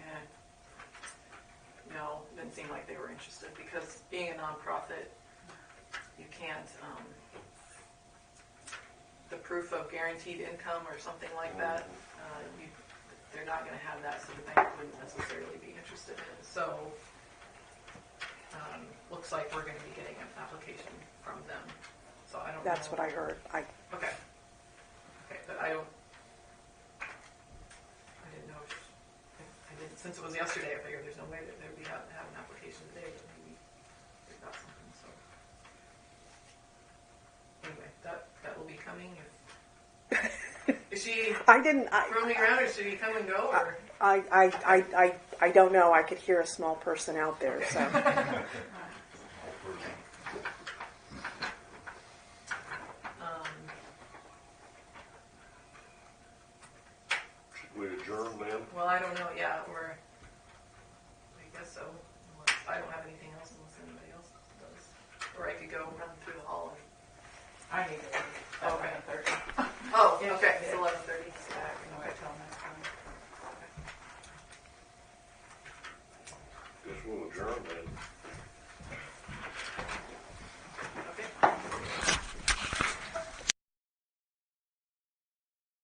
no, didn't seem like they were interested because being a nonprofit, you can't, the proof of guaranteed income or something like that, they're not going to have that, so the bank wouldn't necessarily be interested in it. So, looks like we're going to be getting an application from them. So I don't know. That's what I heard. Okay, but I didn't know. Since it was yesterday, I figured there's no way that they would have an application today, but maybe they got something. So anyway, that will be coming. Is she roaming around, or should he come and go? Or? I don't know. I could hear a small person out there. So Should we adjourn then? Well, I don't know. Yeah, I guess so. I don't have anything else unless anybody else does. Or I could go run through the hall. I need to leave at Okay. 11:30. Oh, Yeah, okay. yeah. It's 11:30. So I can wait till next time. Guess we'll adjourn then.